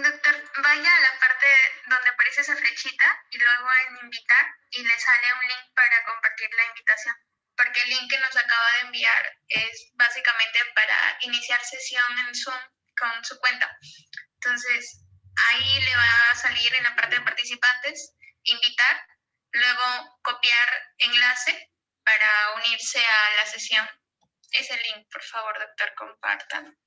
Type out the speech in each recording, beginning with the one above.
Doctor, vaya a la parte donde aparece esa flechita y luego en invitar y le sale un link para compartir la invitación. Porque el link que nos acaba de enviar es básicamente para iniciar sesión en Zoom con su cuenta. Entonces, ahí le va a salir en la parte de participantes, invitar, luego copiar enlace para unirse a la sesión. Ese link, por favor, doctor, compartan.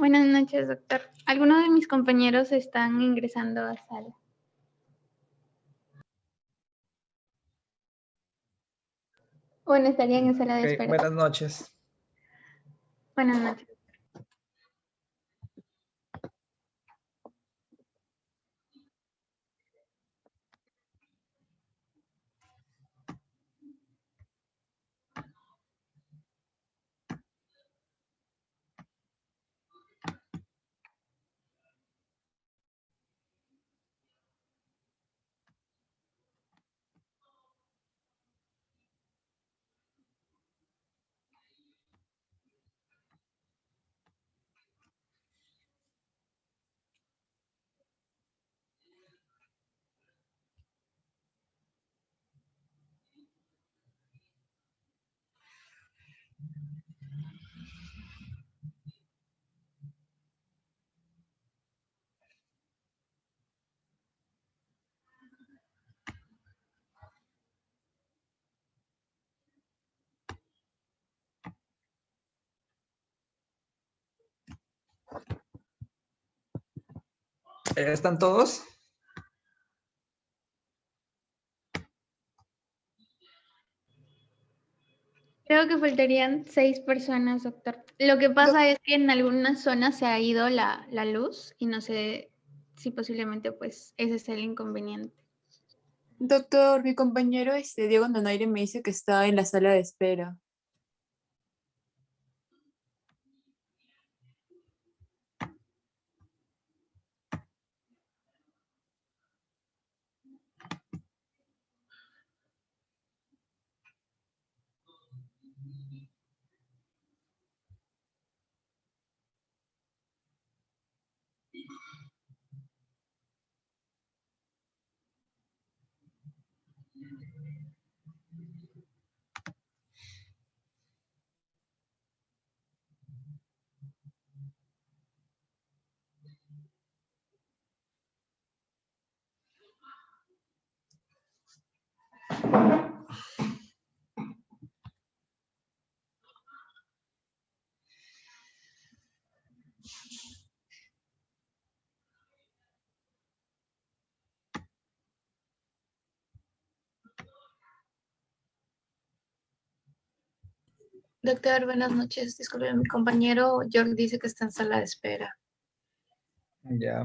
Buenas noches, doctor. Algunos de mis compañeros están ingresando a sala. Bueno, estarían en sala de Ok, espera. buenas noches. Buenas noches. ¿Están todos? Creo que faltarían 6 personas, doctor. Lo que pasa es que en algunas zonas se ha ido la luz y no sé si posiblemente pues ese es el inconveniente. Doctor, mi compañero Diego Donaire me dice que está en la sala de espera. Doctor, buenas noches. Disculpe, mi compañero George dice que está en sala de espera. Ya.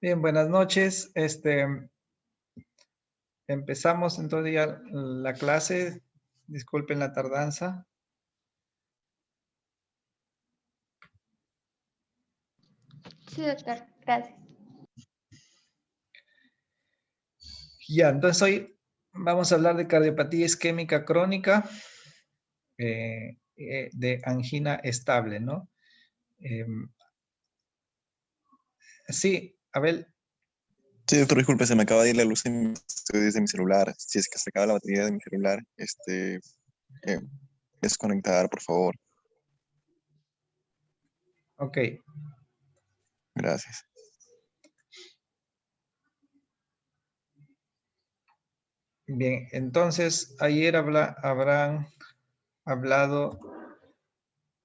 Bien, buenas noches. Empezamos entonces ya la clase. Disculpen la tardanza. Sí, doctor, gracias. Ya, entonces hoy vamos a hablar de cardiopatía isquémica crónica, de angina estable, ¿no? Sí, Abel. Sí, doctor, disculpe, se me acaba de ir la luz en mi estudio desde mi celular. Si es que se acaba la batería de mi celular, desconectar, por favor. Ok. Gracias. Bien, entonces ayer habrán hablado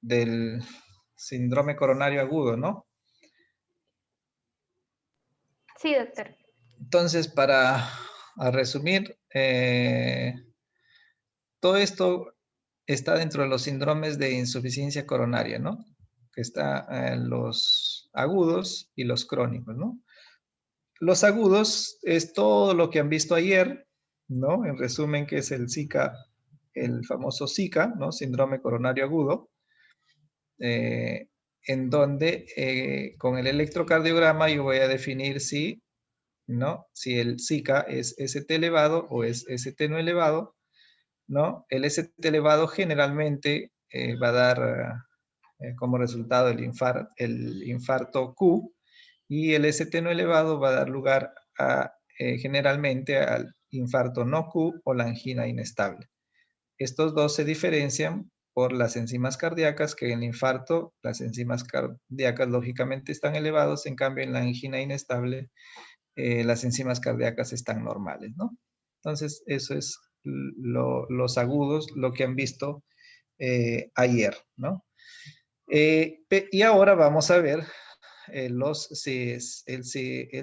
del síndrome coronario agudo, ¿no? Sí, doctor. Entonces, para resumir, todo esto está dentro de los síndromes de insuficiencia coronaria, ¿no? Que está los agudos y los crónicos, ¿no? Los agudos es todo lo que han visto ayer, ¿no? En resumen, que es el Zika, el famoso Zika, ¿no? Síndrome coronario agudo, en donde con el electrocardiograma yo voy a definir si, ¿no? Si el Zika es ST elevado o es ST no elevado, ¿no? El ST elevado generalmente va a dar como resultado el infarto Q, y el ST no elevado va a dar lugar a, generalmente al infarto no Q o la angina inestable. Estos dos se diferencian por las enzimas cardíacas, que en el infarto las enzimas cardíacas lógicamente están elevados, en cambio en la angina inestable las enzimas cardíacas están normales, ¿no? Entonces, eso es los agudos, lo que han visto ayer, ¿no? Y ahora vamos a ver el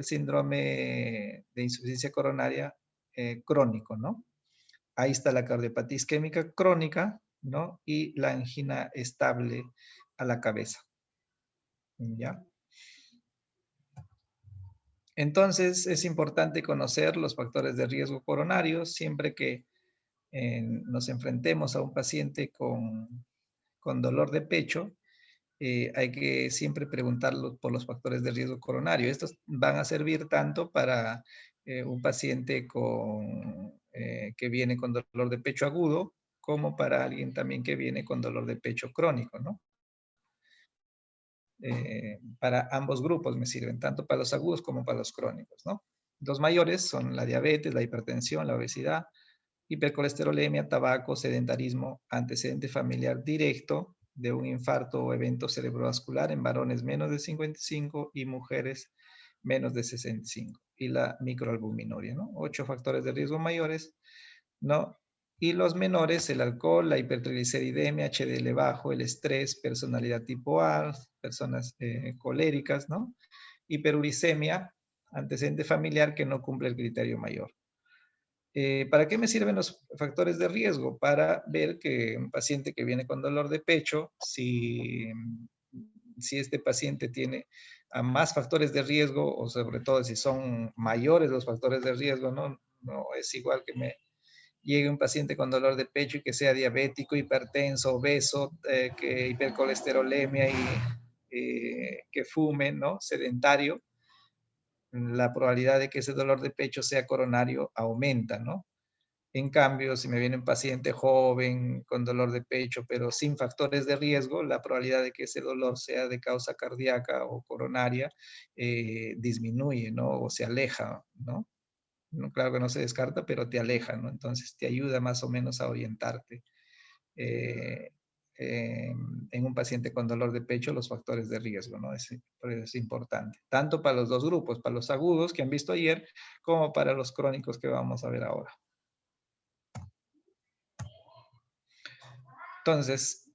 síndrome de insuficiencia coronaria crónico, ¿no? Ahí está la cardiopatía isquémica crónica, ¿no? Y la angina estable a la cabeza, ¿ya? Entonces, es importante conocer los factores de riesgo coronario siempre que nos enfrentemos a un paciente con dolor de pecho. Hay que siempre preguntarlo por los factores de riesgo coronario. Estos van a servir tanto para un paciente que viene con dolor de pecho agudo, como para alguien también que viene con dolor de pecho crónico, ¿no? Para ambos grupos me sirven, tanto para los agudos como para los crónicos, ¿no? Los mayores son la diabetes, la hipertensión, la obesidad, hipercolesterolemia, tabaco, sedentarismo, antecedente familiar directo de un infarto o evento cerebrovascular en varones menos de 55 y mujeres menos de 65. Y la microalbuminuria, ¿no? 8 factores de riesgo mayores, ¿no? Y los menores, el alcohol, la hipertrigliceridemia, HDL bajo, el estrés, personalidad tipo A, personas coléricas, ¿no? Hiperuricemia, antecedente familiar que no cumple el criterio mayor. ¿Para qué me sirven los factores de riesgo? Para ver que un paciente que viene con dolor de pecho, si este paciente tiene más factores de riesgo, o sobre todo si son mayores los factores de riesgo, no es igual que me llegue un paciente con dolor de pecho y que sea diabético, hipertenso, obeso, que hipercolesterolemia y que fume, ¿no? Sedentario. La probabilidad de que ese dolor de pecho sea coronario aumenta, ¿no? En cambio, si me viene un paciente joven con dolor de pecho, pero sin factores de riesgo, la probabilidad de que ese dolor sea de causa cardíaca o coronaria disminuye, ¿no? O se aleja, ¿no? Claro que no se descarta, pero te aleja, ¿no? Entonces te ayuda más o menos a orientarte eh, en un paciente con dolor de pecho los factores de riesgo, ¿no? Es importante, tanto para los dos grupos, para los agudos que han visto ayer, como para los crónicos que vamos a ver ahora. Entonces,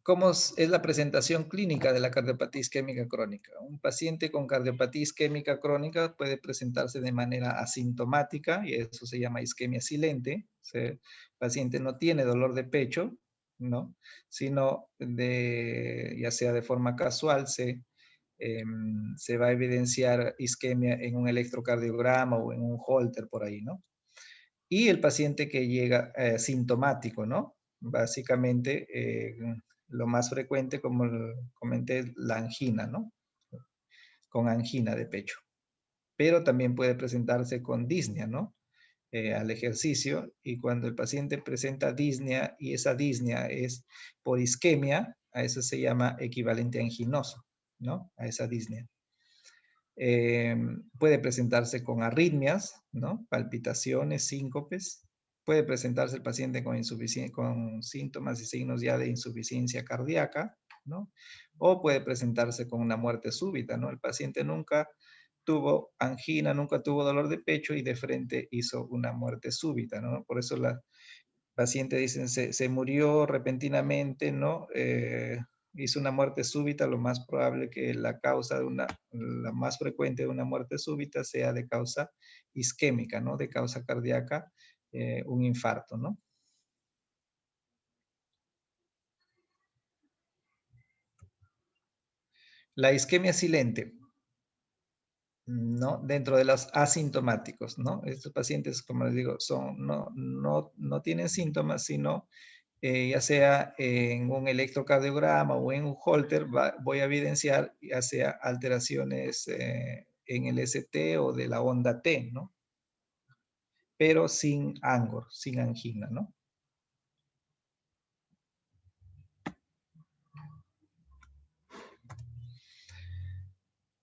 ¿cómo es la presentación clínica de la cardiopatía isquémica crónica? Un paciente con cardiopatía isquémica crónica puede presentarse de manera asintomática, y eso se llama isquemia silente. El paciente no tiene dolor de pecho, ¿no? Sino ya sea de forma casual, se se va a evidenciar isquemia en un electrocardiograma o en un Holter por ahí, ¿no? Y el paciente que llega sintomático, ¿no? Básicamente, lo más frecuente, como comenté, es la angina, ¿no? Con angina de pecho. Pero también puede presentarse con disnea, ¿no? Al ejercicio, y cuando el paciente presenta disnea y esa disnea es por isquemia, a eso se llama equivalente anginoso, ¿no? A esa disnea. Puede presentarse con arritmias, ¿no? Palpitaciones, síncopes. Puede presentarse el paciente con síntomas y signos ya de insuficiencia cardíaca, ¿no? O puede presentarse con una muerte súbita, ¿no? El paciente nunca tuvo angina, nunca tuvo dolor de pecho y de frente hizo una muerte súbita, ¿no? Por eso la paciente dicen se murió repentinamente, ¿no? Hizo una muerte súbita, lo más probable que la causa la más frecuente de una muerte súbita sea de causa isquémica, ¿no? De causa cardíaca, un infarto, ¿no? La isquemia silente, ¿no? Dentro de los asintomáticos, ¿no? Estos pacientes, como les digo, no tienen síntomas, sino ya sea en un electrocardiograma o en un Holter, voy a evidenciar ya sea alteraciones en el ST o de la onda T, ¿no? Pero sin angor, sin angina, ¿no?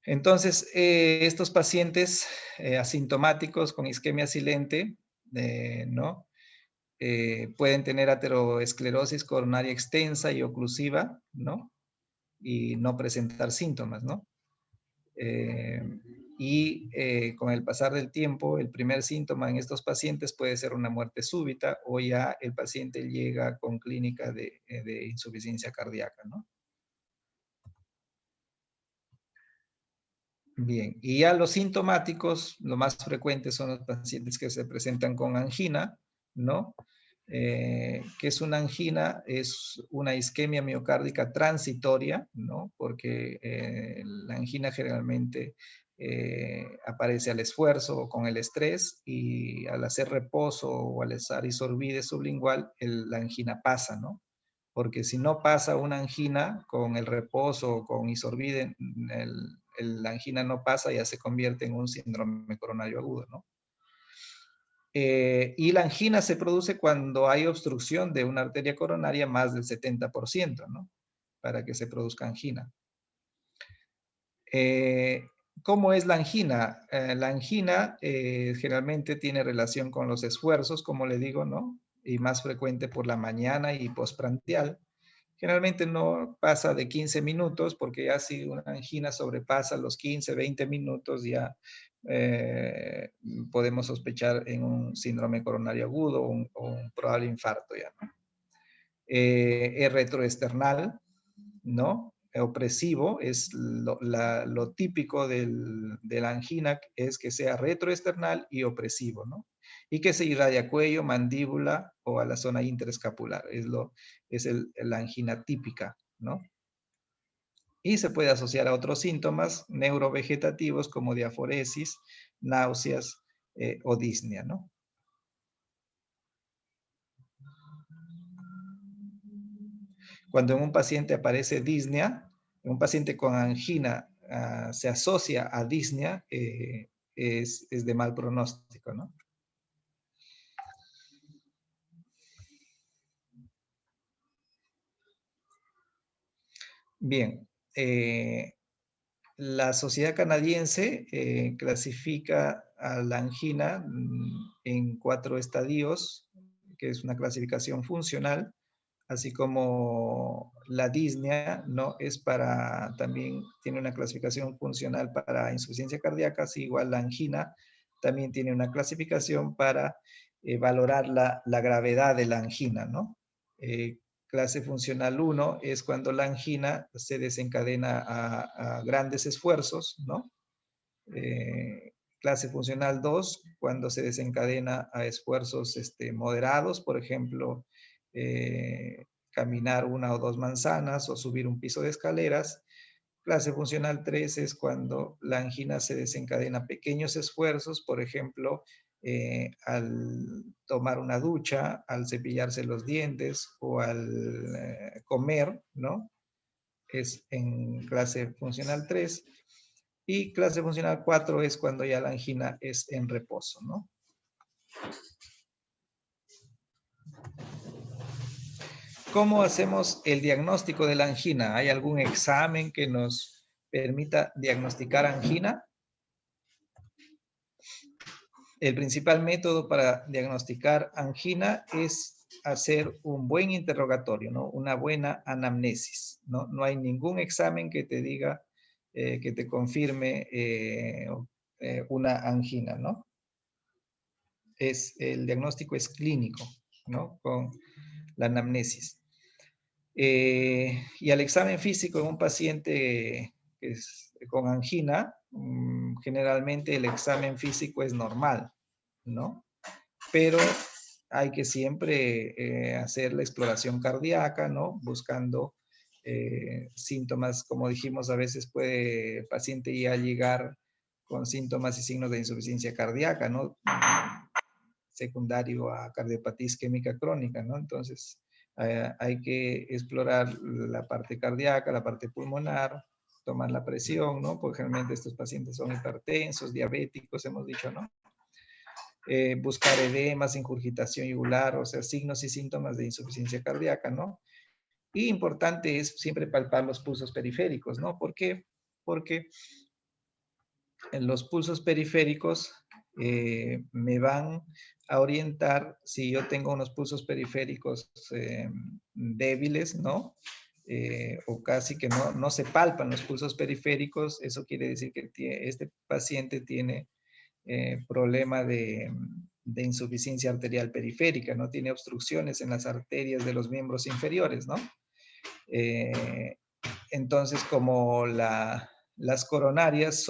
Entonces, estos pacientes asintomáticos con isquemia silente, ¿no? Pueden tener ateroesclerosis coronaria extensa y oclusiva, ¿no? Y no presentar síntomas, ¿no? Con el pasar del tiempo, el primer síntoma en estos pacientes puede ser una muerte súbita o ya el paciente llega con clínica de insuficiencia cardíaca, ¿no? Bien, y ya los sintomáticos, lo más frecuente son los pacientes que se presentan con angina, ¿no? ¿Qué es una angina? Es una isquemia miocárdica transitoria, ¿no? Porque la angina generalmente aparece al esfuerzo o con el estrés y al hacer reposo o al usar isorbide sublingual, la angina pasa, ¿no? Porque si no pasa una angina con el reposo o con isorbide, la angina no pasa, ya se convierte en un síndrome coronario agudo, ¿no? Y la angina se produce cuando hay obstrucción de una arteria coronaria más del 70%, ¿no? Para que se produzca angina. ¿Cómo es la angina? La angina generalmente tiene relación con los esfuerzos, como le digo, ¿no? Y más frecuente por la mañana y postprandial. Generalmente no pasa de 15 minutos, porque ya si una angina sobrepasa los 15, 20 minutos, ya podemos sospechar en un síndrome coronario agudo o un probable infarto ya, ¿no? Es retroesternal, ¿no? Opresivo, es lo típico de la angina, es que sea retroesternal y opresivo, ¿no? Y que se irradia a cuello, mandíbula o a la zona interescapular. Es la angina típica, ¿no? Y se puede asociar a otros síntomas neurovegetativos como diaforesis, náuseas o disnea, ¿no? Cuando en un paciente aparece disnea, en un paciente con angina se asocia a disnea, es de mal pronóstico, ¿no? Bien, la Sociedad Canadiense clasifica a la angina en 4 estadios, que es una clasificación funcional, así como la disnea, ¿no? También tiene una clasificación funcional para insuficiencia cardíaca, así igual la angina también tiene una clasificación para valorar la gravedad de la angina, ¿no? Clase funcional 1 es cuando la angina se desencadena a grandes esfuerzos, ¿no? Clase funcional 2, cuando se desencadena a esfuerzos moderados, por ejemplo, caminar 1 o 2 manzanas o subir un piso de escaleras. Clase funcional 3 es cuando la angina se desencadena a pequeños esfuerzos, por ejemplo, al tomar una ducha, al cepillarse los dientes o al comer, ¿no? Es en clase funcional 3. Y clase funcional 4 es cuando ya la angina es en reposo, ¿no? ¿Cómo hacemos el diagnóstico de la angina? ¿Hay algún examen que nos permita diagnosticar angina? El principal método para diagnosticar angina es hacer un buen interrogatorio, ¿no? Una buena anamnesis, ¿no? No hay ningún examen que te diga, que te confirme una angina, ¿no? El diagnóstico es clínico, ¿no? Con la anamnesis. Y al examen físico en un paciente con angina, generalmente el examen físico es normal, ¿no? Pero hay que siempre hacer la exploración cardíaca, ¿no? Buscando síntomas, como dijimos, a veces puede el paciente ya llegar con síntomas y signos de insuficiencia cardíaca, ¿no? Secundario a cardiopatía isquémica crónica, ¿no? Entonces, hay que explorar la parte cardíaca, la parte pulmonar, tomar la presión, ¿no? Porque generalmente estos pacientes son hipertensos, diabéticos, hemos dicho, ¿no? Buscar edemas, ingurgitación yugular, o sea, signos y síntomas de insuficiencia cardíaca, ¿no? Y importante es siempre palpar los pulsos periféricos, ¿no? ¿Por qué? Porque en los pulsos periféricos me van a orientar si yo tengo unos pulsos periféricos débiles, ¿no? O casi que no se palpan los pulsos periféricos, eso quiere decir que este paciente tiene problema de insuficiencia arterial periférica, ¿no? Tiene obstrucciones en las arterias de los miembros inferiores, ¿no? Entonces, como las coronarias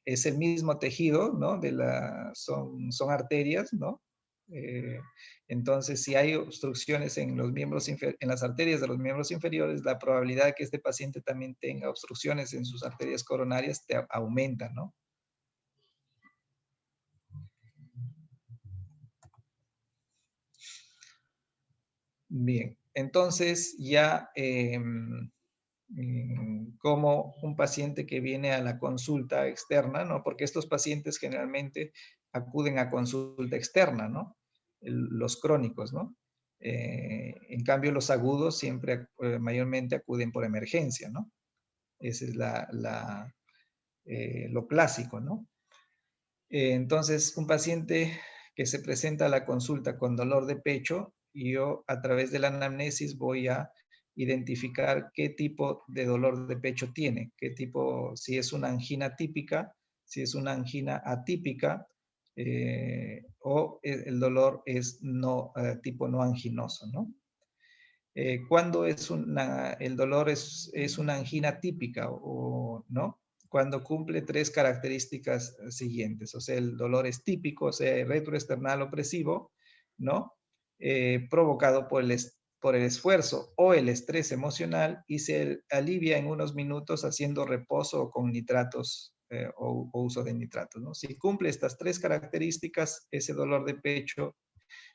es el mismo tejido, ¿no? Son arterias, ¿no? Entonces, si hay obstrucciones en las arterias de los miembros inferiores, la probabilidad de que este paciente también tenga obstrucciones en sus arterias coronarias aumenta, ¿no? Bien, entonces ya como un paciente que viene a la consulta externa, ¿no? Porque estos pacientes generalmente acuden a consulta externa, ¿no? Los crónicos, ¿no? En cambio, los agudos siempre mayormente acuden por emergencia, ¿no? Ese es lo clásico, ¿no? Entonces, un paciente que se presenta a la consulta con dolor de pecho, yo a través de la anamnesis voy a identificar qué tipo de dolor de pecho tiene, qué tipo, si es una angina típica, si es una angina atípica, o el dolor es tipo no anginoso, ¿no? Cuando el dolor es una angina típica o no, cuando cumple 3 características siguientes, o sea, el dolor es típico, o sea, retroesternal opresivo, ¿no? Provocado por el esfuerzo o el estrés emocional y se alivia en unos minutos haciendo reposo o con nitratos o uso de nitratos, ¿no? Si cumple estas 3 características, ese dolor de pecho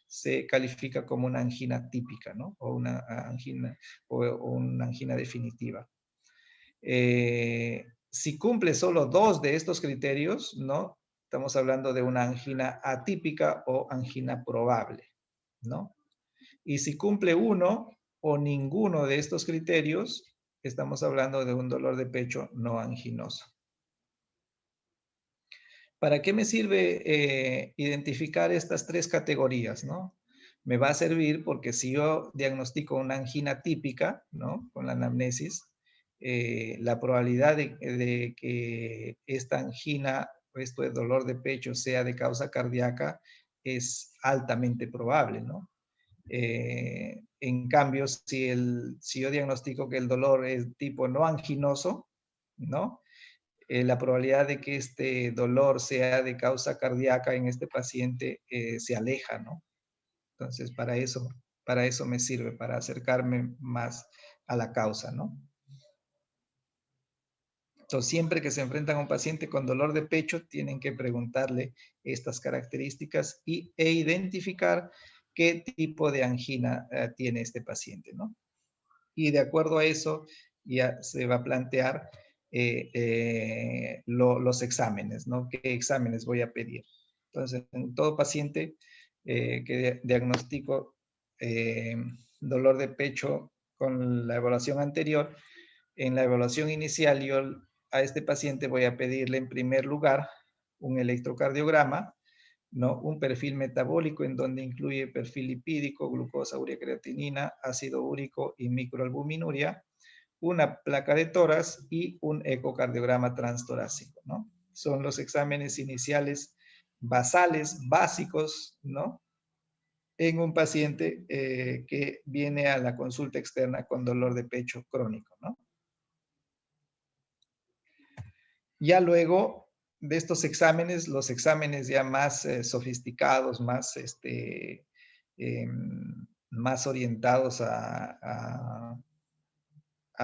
se califica como una angina típica, ¿no? O una angina definitiva. Si cumple solo 2 de estos criterios, ¿no? Estamos hablando de una angina atípica o angina probable, ¿no? Y si cumple 1 o ninguno de estos criterios, estamos hablando de un dolor de pecho no anginoso. ¿Para qué me sirve identificar estas 3 categorías, no? Me va a servir porque si yo diagnostico una angina típica, ¿no? Con la anamnesis, la probabilidad de que esta angina o esto de dolor de pecho sea de causa cardíaca es altamente probable, ¿no? En cambio, si yo diagnostico que el dolor es tipo no anginoso, ¿no? La probabilidad de que este dolor sea de causa cardíaca en este paciente se aleja, ¿no? Entonces, para eso Para eso me sirve, para acercarme más a la causa, ¿no? Entonces, siempre que se enfrentan a un paciente con dolor de pecho, tienen que preguntarle estas características e identificar qué tipo de angina tiene este paciente, ¿no? Y de acuerdo a eso, ya se va a plantear los exámenes, ¿no? ¿Qué exámenes voy a pedir? Entonces, en todo paciente que diagnostico dolor de pecho con la evaluación anterior, en la evaluación inicial yo a este paciente voy a pedirle en primer lugar un electrocardiograma, ¿no? Un perfil metabólico en donde incluye perfil lipídico, glucosa, urea, creatinina, ácido úrico y microalbuminuria, una placa de tórax y un ecocardiograma transtorácico, ¿no? Son los exámenes iniciales basales, básicos, ¿no? En un paciente que viene a la consulta externa con dolor de pecho crónico, ¿no? Ya luego de estos exámenes, los exámenes ya más sofisticados, más, más orientados a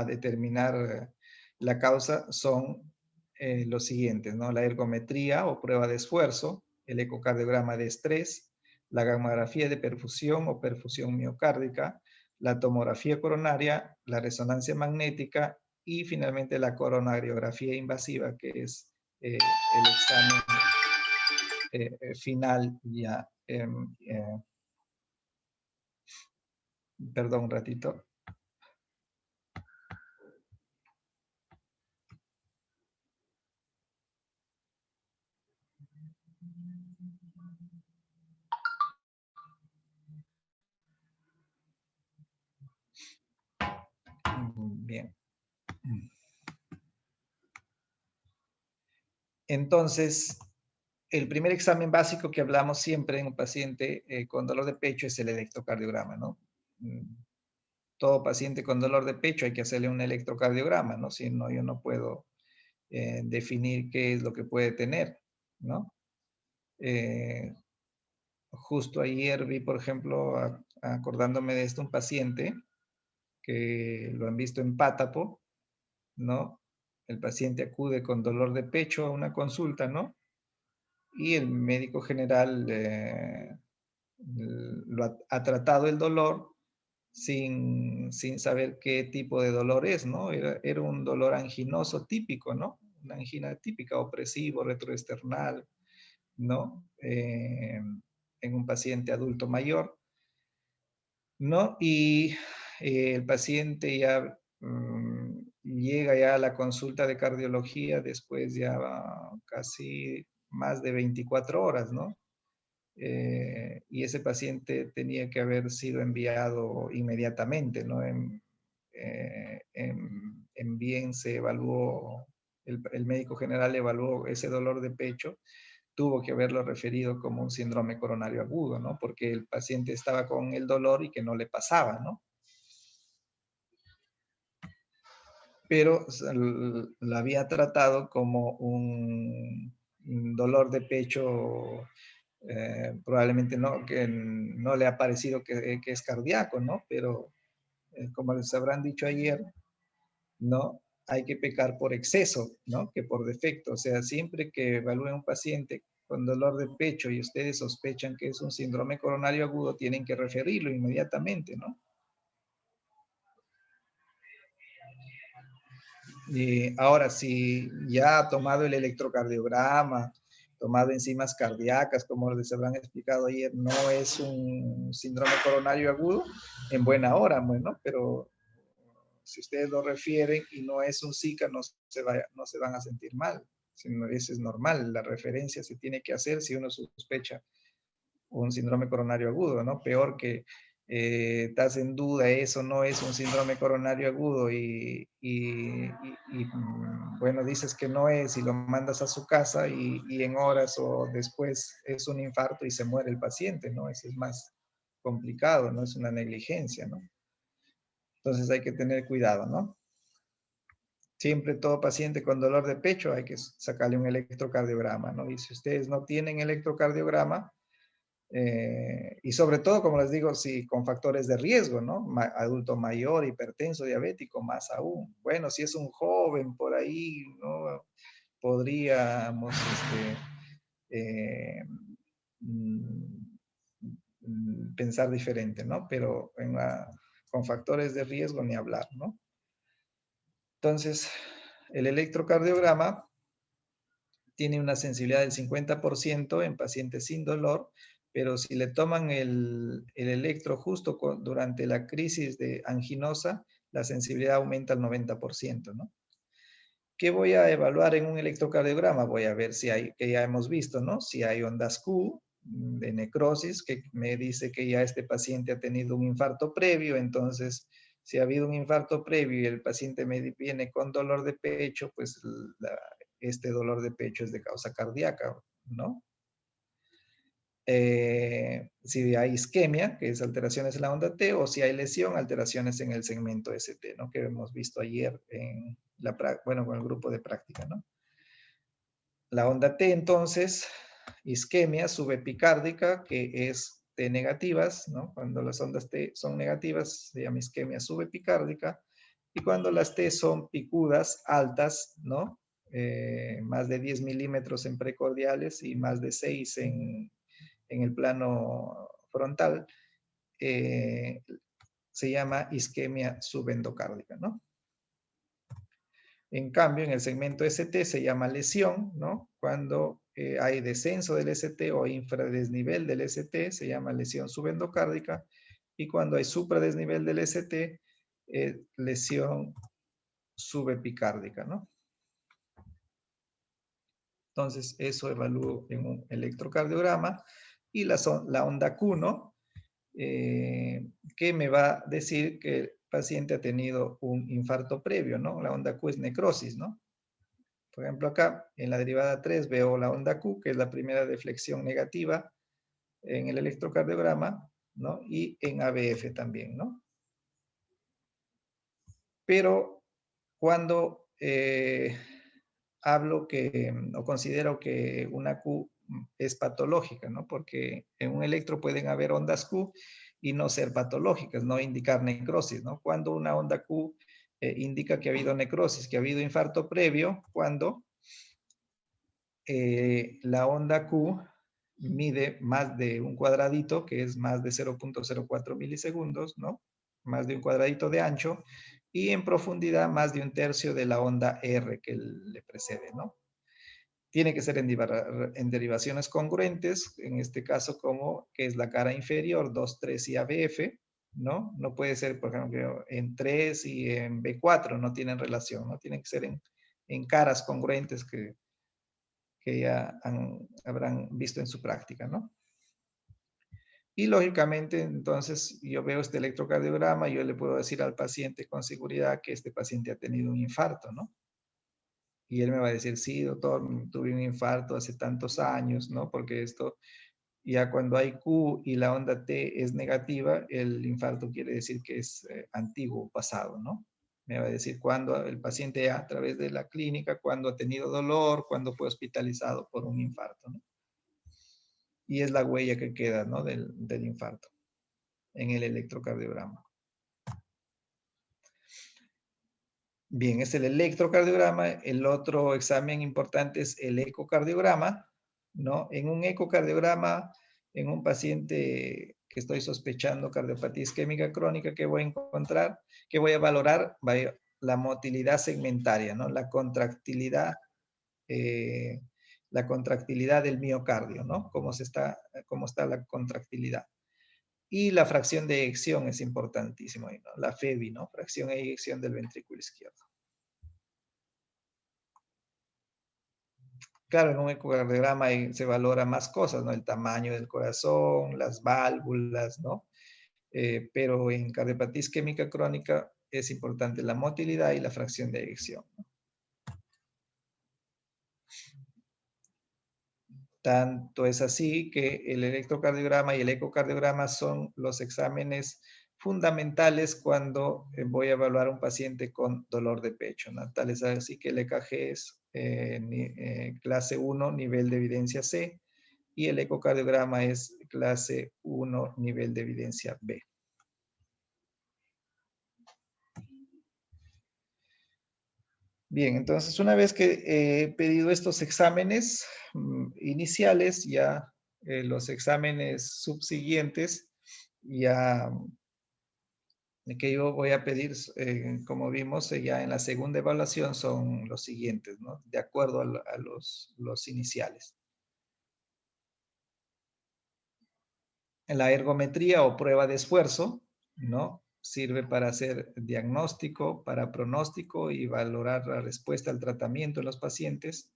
determinar la causa son los siguientes, ¿no? La ergometría o prueba de esfuerzo, el ecocardiograma de estrés, la gamografía de perfusión o perfusión miocárdica, la tomografía coronaria, la resonancia magnética y finalmente la coronariografía invasiva, que es el examen final ya. Perdón un ratito. Bien. Entonces, el primer examen básico que hablamos siempre en un paciente con dolor de pecho es el electrocardiograma, ¿no? Todo paciente con dolor de pecho hay que hacerle un electrocardiograma, ¿no? Si no, yo no puedo definir qué es lo que puede tener, ¿no? Justo ayer vi, por ejemplo, acordándome de esto, un paciente que lo han visto en Pátapo, ¿no? El paciente acude con dolor de pecho a una consulta, ¿no? Y el médico general ha tratado el dolor sin saber qué tipo de dolor es, ¿no? Era un dolor anginoso típico, ¿no? Una angina típica, opresivo, retroesternal, ¿no? En un paciente adulto mayor, ¿no? Y el paciente ya llega ya a la consulta de cardiología después ya casi más de 24 horas, ¿no? Y ese paciente tenía que haber sido enviado inmediatamente, ¿no? En bien se evaluó, el médico general evaluó ese dolor de pecho, tuvo que haberlo referido como un síndrome coronario agudo, ¿no? Porque el paciente estaba con el dolor y que no le pasaba, ¿no? Pero la había tratado como un dolor de pecho probablemente no, que no le ha parecido que es cardíaco, ¿no? Pero como les habrán dicho ayer, ¿no? Hay que pecar por exceso, ¿no? Que por defecto. O sea, siempre que evalúen un paciente con dolor de pecho y ustedes sospechan que es un síndrome coronario agudo, tienen que referirlo inmediatamente, ¿no? Y ahora, si ya ha tomado el electrocardiograma, tomado enzimas cardíacas, como les habrán explicado ayer, no es un síndrome coronario agudo, en buena hora, bueno, pero si ustedes lo refieren y no es un Zika, no se van a sentir mal, sino eso es normal, la referencia se tiene que hacer si uno sospecha un síndrome coronario agudo, ¿no? Peor que estás en duda, eso no es un síndrome coronario agudo bueno, dices que no es y lo mandas a su casa y en horas o después es un infarto y se muere el paciente, ¿no? Eso es más complicado, no es una negligencia, ¿no? Entonces hay que tener cuidado, ¿no? Siempre todo paciente con dolor de pecho hay que sacarle un electrocardiograma, ¿no? Y si ustedes no tienen electrocardiograma, Y sobre todo, como les digo, si con factores de riesgo, ¿no? Adulto mayor, hipertenso, diabético, más aún. Bueno, si es un joven por ahí, ¿no? Podríamos pensar diferente, ¿no? Pero con factores de riesgo ni hablar, ¿no? Entonces, el electrocardiograma tiene una sensibilidad del 50% en pacientes sin dolor, pero si le toman el electro justo durante la crisis de anginosa, la sensibilidad aumenta al 90%, ¿no? ¿Qué voy a evaluar en un electrocardiograma? Voy a ver si hay, que ya hemos visto, ¿no? Si hay ondas Q de necrosis, que me dice que ya este paciente ha tenido un infarto previo, entonces, si ha habido un infarto previo y el paciente me viene con dolor de pecho, pues este dolor de pecho es de causa cardíaca, ¿no? Si hay isquemia, que es alteraciones en la onda T, o si hay lesión, alteraciones en el segmento ST, ¿no? Que hemos visto ayer en con el grupo de práctica, ¿no? La onda T, entonces, isquemia subepicárdica, que es T negativas, ¿no? Cuando las ondas T son negativas, se llama isquemia subepicárdica, y cuando las T son picudas, altas, ¿no? Más de 10 milímetros en precordiales y más de 6 en el plano frontal, se llama isquemia subendocárdica, ¿no? En cambio, en el segmento ST se llama lesión, ¿no? Cuando hay descenso del ST o infradesnivel del ST, se llama lesión subendocárdica, y cuando hay supradesnivel del ST, lesión subepicárdica, ¿no? Entonces, eso evalúo en un electrocardiograma, y la onda Q, ¿no? Que me va a decir que el paciente ha tenido un infarto previo, ¿no? La onda Q es necrosis, ¿no? Por ejemplo, acá en la derivada 3 veo la onda Q, que es la primera deflexión negativa en el electrocardiograma, ¿no? Y en ABF también, ¿no? Pero cuando hablo o considero que una Q es patológica, ¿no? Porque en un electro pueden haber ondas Q y no ser patológicas, no indicar necrosis, ¿no? Cuando una onda Q indica que ha habido necrosis, que ha habido infarto previo, cuando la onda Q mide más de un cuadradito, que es más de 0.04 milisegundos, ¿no? Más de un cuadradito de ancho, y en profundidad más de un tercio de la onda R que le precede, ¿no? Tiene que ser en derivaciones congruentes, en este caso como que es la cara inferior, 2, 3 y ABF, ¿no? No puede ser, por ejemplo, en 3 y en B4, no tienen relación, ¿no? Tienen que ser en caras congruentes que ya habrán visto en su práctica, ¿no? Y lógicamente, entonces, yo veo este electrocardiograma y yo le puedo decir al paciente con seguridad que este paciente ha tenido un infarto, ¿no? Y él me va a decir, sí, doctor, tuve un infarto hace tantos años, ¿no? Porque esto, ya cuando hay Q y la onda T es negativa, el infarto quiere decir que es antiguo, pasado, ¿no? Me va a decir cuándo el paciente a través de la clínica, cuándo ha tenido dolor, cuándo fue hospitalizado por un infarto, ¿no? Y es la huella que queda, ¿no? del infarto en el electrocardiograma. Bien, es el electrocardiograma. El otro examen importante es el ecocardiograma, ¿no? En un ecocardiograma, en un paciente que estoy sospechando cardiopatía isquémica crónica, ¿qué voy a encontrar? ¿Qué voy a valorar? La motilidad segmentaria, ¿no? La contractilidad del miocardio, ¿no? Cómo está la contractilidad. Y la fracción de eyección es importantísimo, ¿no? La FEBI, ¿no? Fracción de eyección del ventrículo izquierdo. Claro, en un ecocardiograma se valora más cosas, ¿no? El tamaño del corazón, las válvulas, ¿no? Pero en cardiopatía isquémica crónica es importante la motilidad y la fracción de eyección, ¿no? Tanto es así que el electrocardiograma y el ecocardiograma son los exámenes fundamentales cuando voy a evaluar a un paciente con dolor de pecho, ¿no? Tal es así que el EKG es clase 1, nivel de evidencia C, y el ecocardiograma es clase 1, nivel de evidencia B. Bien, entonces una vez que he pedido estos exámenes iniciales, ya los exámenes subsiguientes, ya que yo voy a pedir, como vimos ya en la segunda evaluación, son los siguientes, ¿no? De acuerdo a los iniciales. En la ergometría o prueba de esfuerzo, ¿no? Sirve para hacer diagnóstico, para pronóstico y valorar la respuesta al tratamiento en los pacientes.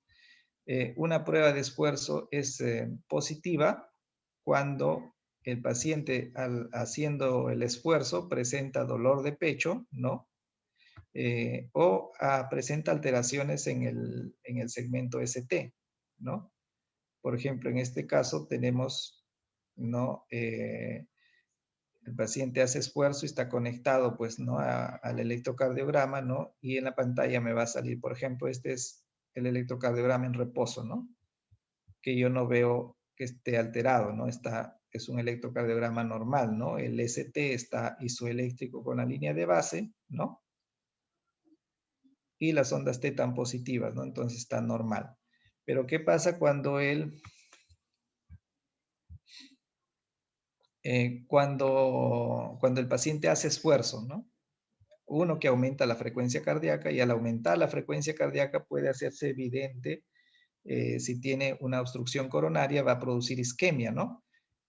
Una prueba de esfuerzo es positiva cuando el paciente haciendo el esfuerzo presenta dolor de pecho, ¿no? O presenta alteraciones en el segmento ST, ¿no? Por ejemplo, en este caso tenemos, ¿no? El paciente hace esfuerzo y está conectado, pues, ¿no? Al electrocardiograma, ¿no? Y en la pantalla me va a salir, por ejemplo, este es el electrocardiograma en reposo, ¿no? Que yo no veo que esté alterado, ¿no? Es un electrocardiograma normal, ¿no? El ST está isoeléctrico con la línea de base, ¿no? Y las ondas T tan positivas, ¿no? Entonces está normal. Pero ¿qué pasa cuando cuando el paciente hace esfuerzo, ¿no? Uno, que aumenta la frecuencia cardíaca, y al aumentar la frecuencia cardíaca puede hacerse evidente si tiene una obstrucción coronaria, va a producir isquemia, ¿no?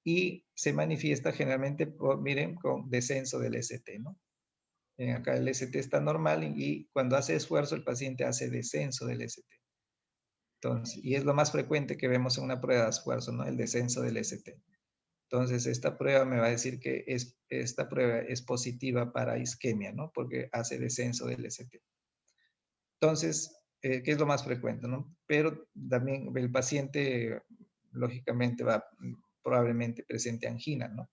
Y se manifiesta generalmente, miren, con descenso del ST, ¿no? Acá el ST está normal y cuando hace esfuerzo el paciente hace descenso del ST. Entonces, y es lo más frecuente que vemos en una prueba de esfuerzo, ¿no? El descenso del ST. Entonces, esta prueba me va a decir que esta prueba es positiva para isquemia, ¿no? Porque hace descenso del ST. Entonces, ¿qué es lo más frecuente, no? Pero también el paciente, lógicamente, probablemente presente angina, ¿no?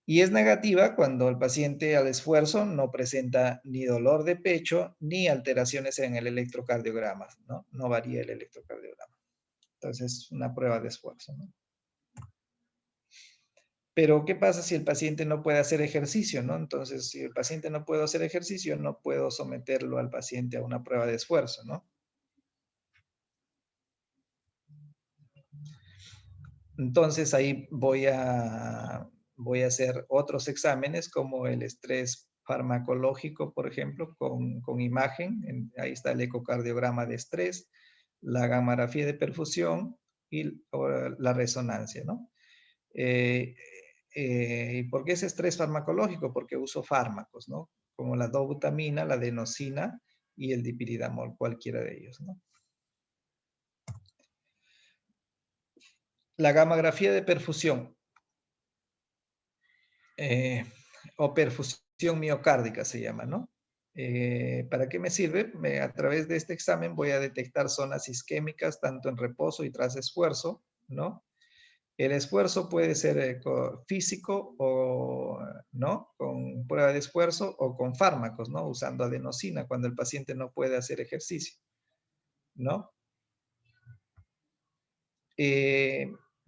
Y es negativa cuando el paciente al esfuerzo no presenta ni dolor de pecho ni alteraciones en el electrocardiograma, ¿no? No varía el electrocardiograma. Entonces, una prueba de esfuerzo, ¿no? Pero, ¿qué pasa si el paciente no puede hacer ejercicio, no? Entonces, si el paciente no puede hacer ejercicio, no puedo someterlo al paciente a una prueba de esfuerzo, ¿no? Entonces, ahí voy a hacer otros exámenes como el estrés farmacológico, por ejemplo, con imagen. Ahí está el ecocardiograma de estrés, la gamografía de perfusión y la resonancia, ¿no? ¿Y por qué es estrés farmacológico? Porque uso fármacos, ¿no? Como la dobutamina, la adenosina y el dipiridamol, cualquiera de ellos, ¿no? La gamografía de perfusión o perfusión miocárdica se llama, ¿no? ¿Para qué me sirve? A través de este examen voy a detectar zonas isquémicas tanto en reposo y tras esfuerzo, ¿no? El esfuerzo puede ser físico o, ¿no? Con prueba de esfuerzo o con fármacos, ¿no? Usando adenosina cuando el paciente no puede hacer ejercicio, ¿no?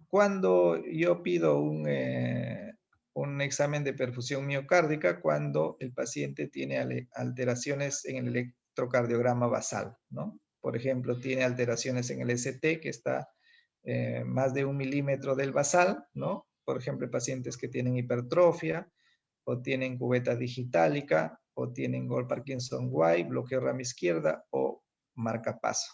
Cuando yo pido un examen de perfusión miocárdica, cuando el paciente tiene alteraciones en el electrocardiograma basal, ¿no? Por ejemplo, tiene alteraciones en el ST que está más de 1 milímetro del basal, ¿no? Por ejemplo, pacientes que tienen hipertrofia, o tienen cubeta digitálica, o tienen Gol Parkinson-White, bloqueo rama izquierda, o marcapaso.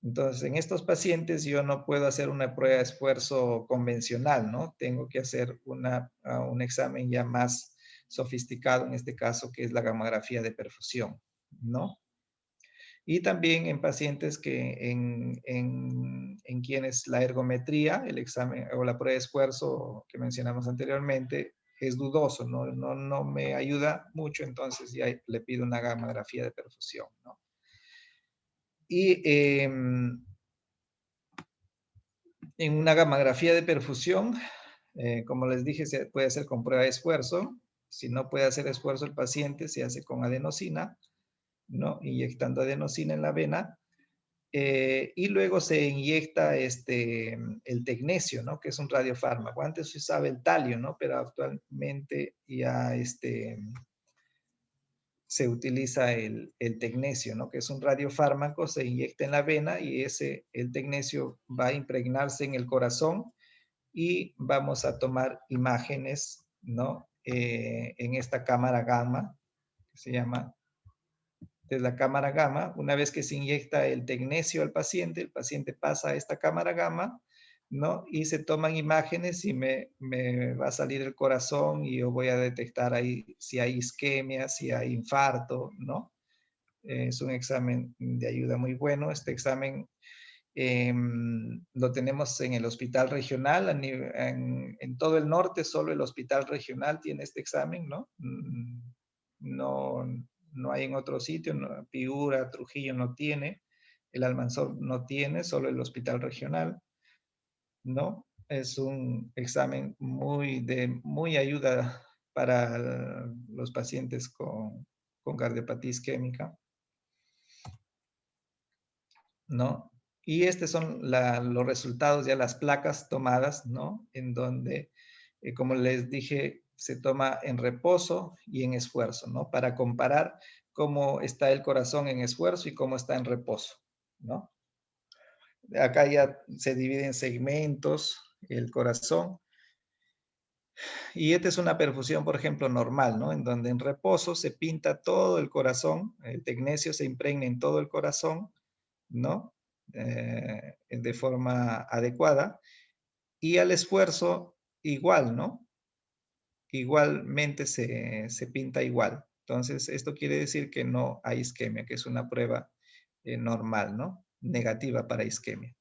Entonces, en estos pacientes yo no puedo hacer una prueba de esfuerzo convencional, ¿no? Tengo que hacer un examen ya más sofisticado, en este caso, que es la gamografía de perfusión, ¿no? Y también en pacientes en quienes la ergometría, el examen o la prueba de esfuerzo que mencionamos anteriormente, es dudoso, no me ayuda mucho, entonces ya le pido una gamografía de perfusión, ¿no? Y en una gamografía de perfusión, como les dije, se puede hacer con prueba de esfuerzo. Si no puede hacer esfuerzo el paciente, se hace con adenosina, ¿no? Inyectando adenosina en la vena. Y luego se inyecta el tecnesio, ¿no? Que es un radiofármaco. Antes se usaba el talio, ¿no? Pero actualmente ya se utiliza el tecnesio, ¿no? Que es un radiofármaco, se inyecta en la vena y el tecnesio va a impregnarse en el corazón y vamos a tomar imágenes, ¿no? En esta cámara gamma, que se llama de la cámara gamma. Una vez que se inyecta el tecnesio al paciente, el paciente pasa a esta cámara gamma, ¿no? Y se toman imágenes y me va a salir el corazón y yo voy a detectar ahí si hay isquemia, si hay infarto, ¿no? Es un examen de ayuda muy bueno. Este examen lo tenemos en el hospital regional, en todo el norte, solo el hospital regional tiene este examen, ¿no? No, no hay en otro sitio, no, Piura, Trujillo no tiene, el Almanzor no tiene, solo el hospital regional, ¿no? Es un examen muy ayuda para los pacientes con cardiopatía isquémica, ¿no? Y estos son los resultados, ya las placas tomadas, ¿no? En donde, como les dije, se toma en reposo y en esfuerzo, ¿no? Para comparar cómo está el corazón en esfuerzo y cómo está en reposo, ¿no? Acá ya se divide en segmentos el corazón. Y esta es una perfusión, por ejemplo, normal, ¿no? En donde en reposo se pinta todo el corazón, el tecnesio se impregna en todo el corazón, ¿no? De forma adecuada. Y al esfuerzo, igual, ¿no? Igualmente se pinta igual. Entonces, esto quiere decir que no hay isquemia, que es una prueba normal, ¿no? Negativa para isquemia.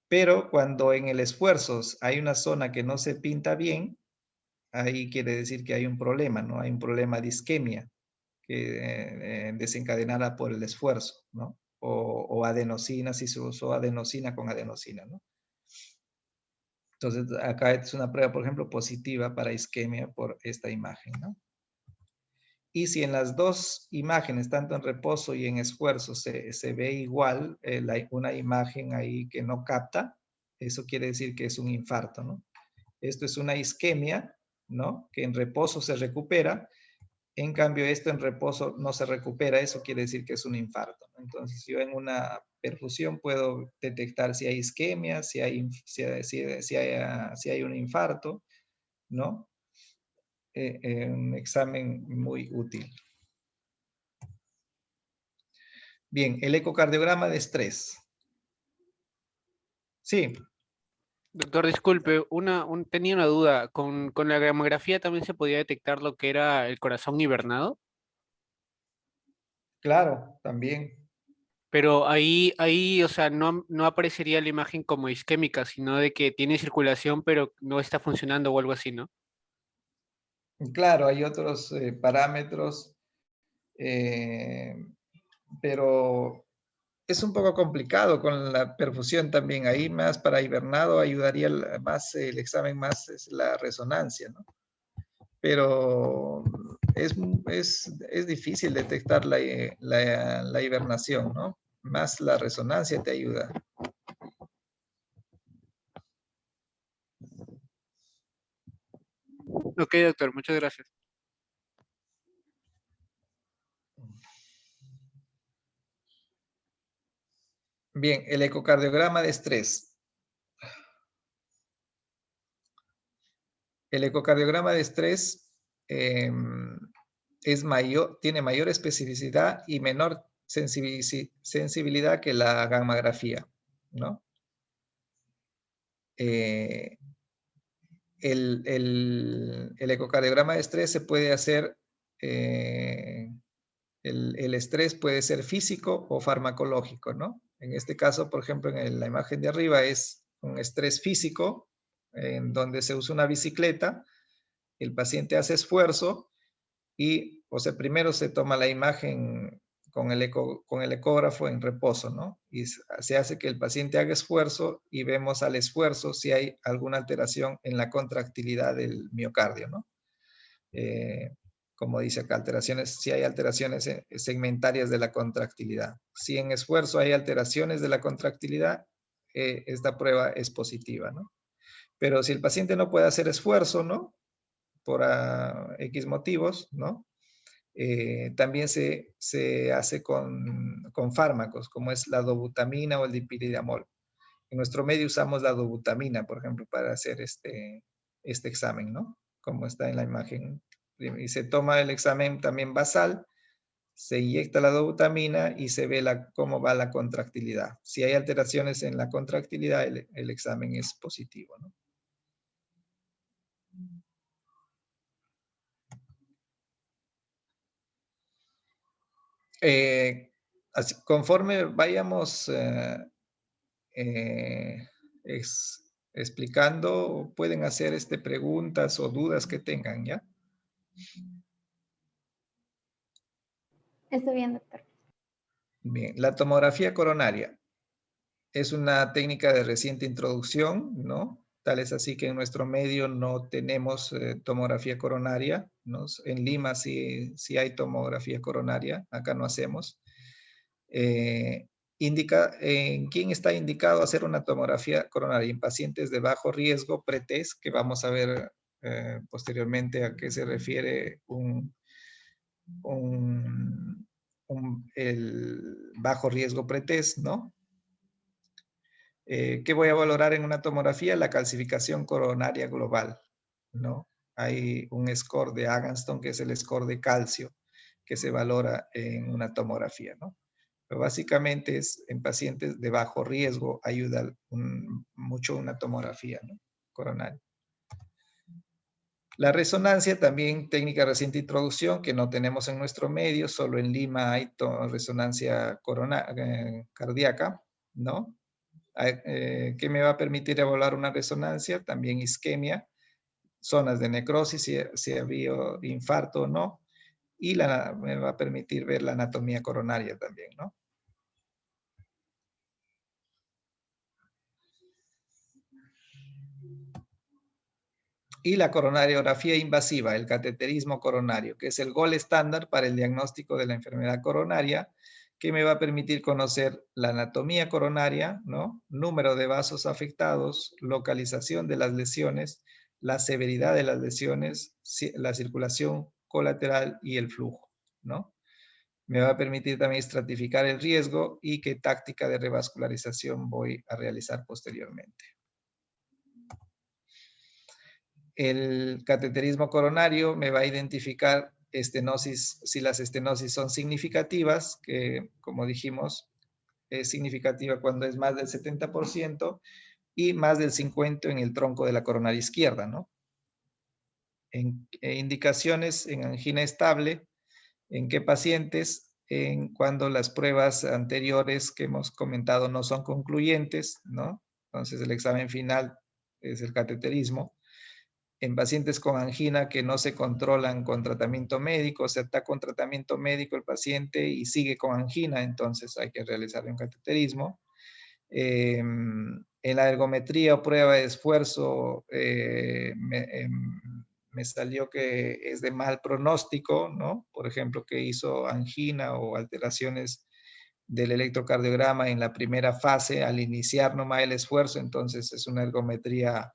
Pero cuando en el esfuerzo hay una zona que no se pinta bien, ahí quiere decir que hay un problema, ¿no? Hay un problema de isquemia que desencadenada por el esfuerzo, ¿no? O adenosina, si se usó adenosina con adenosina, ¿no? Entonces, acá es una prueba, por ejemplo, positiva para isquemia por esta imagen, ¿no? Y si en las dos imágenes, tanto en reposo y en esfuerzo, se ve igual, una imagen ahí que no capta, eso quiere decir que es un infarto, ¿no? Esto es una isquemia, ¿no? Que en reposo se recupera. En cambio, esto en reposo no se recupera, eso quiere decir que es un infarto. Entonces, yo en una perfusión puedo detectar si hay isquemia, si hay un infarto, ¿no? Un examen muy útil. Bien, el ecocardiograma de estrés. Sí, Doctor, disculpe, tenía una duda. ¿Con la gamografía también se podía detectar lo que era el corazón hibernado? claro, también. Pero ahí, o sea, no aparecería la imagen como isquémica, sino de que tiene circulación, pero no está funcionando o algo así, ¿no? Claro, hay otros parámetros, pero es un poco complicado con la perfusión también. Ahí más para hibernado ayudaría más el examen, más es la resonancia, ¿no? Pero es difícil detectar la hibernación, ¿no? Más la resonancia te ayuda. Ok, doctor, muchas gracias. Bien, el ecocardiograma de estrés. El ecocardiograma de estrés tiene mayor especificidad y menor sensibilidad que la gammagrafía, ¿no? El ecocardiograma de estrés se puede hacer, el estrés puede ser físico o farmacológico, ¿no? En este caso, por ejemplo, en la imagen de arriba es un estrés físico, en donde se usa una bicicleta, el paciente hace esfuerzo y, o sea, primero se toma la imagen con el ecógrafo en reposo, ¿no? Y se hace que el paciente haga esfuerzo y vemos al esfuerzo si hay alguna alteración en la contractilidad del miocardio, ¿no? como dice acá, si hay alteraciones segmentarias de la contractilidad. Si en esfuerzo hay alteraciones de la contractilidad, esta prueba es positiva, ¿no? Pero si el paciente no puede hacer esfuerzo, ¿no? Por X motivos, ¿no? También se hace con fármacos, como es la dobutamina o el dipiridiamol. En nuestro medio usamos la dobutamina, por ejemplo, para hacer este examen, ¿no? Como está en la imagen. Y se toma el examen también basal, se inyecta la dobutamina y se ve cómo va la contractilidad. Si hay alteraciones en la contractilidad, el examen es positivo, ¿no? Conforme vayamos explicando, pueden hacer preguntas o dudas que tengan, ¿ya? Está bien, doctor. Bien, la tomografía coronaria es una técnica de reciente introducción, ¿no? Tal es así que en nuestro medio no tenemos tomografía coronaria, ¿no? En Lima sí hay tomografía coronaria, acá no hacemos. ¿En quién está indicado hacer una tomografía coronaria? En pacientes de bajo riesgo pretest, que vamos a ver posteriormente a qué se refiere el bajo riesgo pretest, ¿no? ¿Qué voy a valorar en una tomografía? La calcificación coronaria global, ¿no? Hay un score de Aganston, que es el score de calcio, que se valora en una tomografía, ¿no? Pero básicamente es en pacientes de bajo riesgo, ayuda mucho una tomografía, ¿no? Coronaria. La resonancia, también técnica de reciente introducción, que no tenemos en nuestro medio, solo en Lima hay resonancia cardíaca, ¿no? ¿Qué me va a permitir evaluar una resonancia? También isquemia, zonas de necrosis, si ha habido infarto o no, y me va a permitir ver la anatomía coronaria también, ¿no? Y la coronariografía invasiva, el cateterismo coronario, que es el gold estándar para el diagnóstico de la enfermedad coronaria, que me va a permitir conocer la anatomía coronaria, ¿no? Número de vasos afectados, localización de las lesiones, la severidad de las lesiones, la circulación colateral y el flujo, ¿no? Me va a permitir también estratificar el riesgo y qué táctica de revascularización voy a realizar posteriormente. El cateterismo coronario me va a identificar estenosis, si las estenosis son significativas, que como dijimos, es significativa cuando es más del 70% y más del 50% en el tronco de la coronaria izquierda, ¿no? Indicaciones en angina estable, en qué pacientes, cuando las pruebas anteriores que hemos comentado no son concluyentes, ¿no? Entonces el examen final es el cateterismo. En pacientes con angina que no se controlan con tratamiento médico, o sea, está con tratamiento médico el paciente y sigue con angina, entonces hay que realizar un cateterismo. En la ergometría o prueba de esfuerzo me salió que es de mal pronóstico, ¿no? Por ejemplo, que hizo angina o alteraciones del electrocardiograma en la primera fase al iniciar nomás el esfuerzo, entonces es una ergometría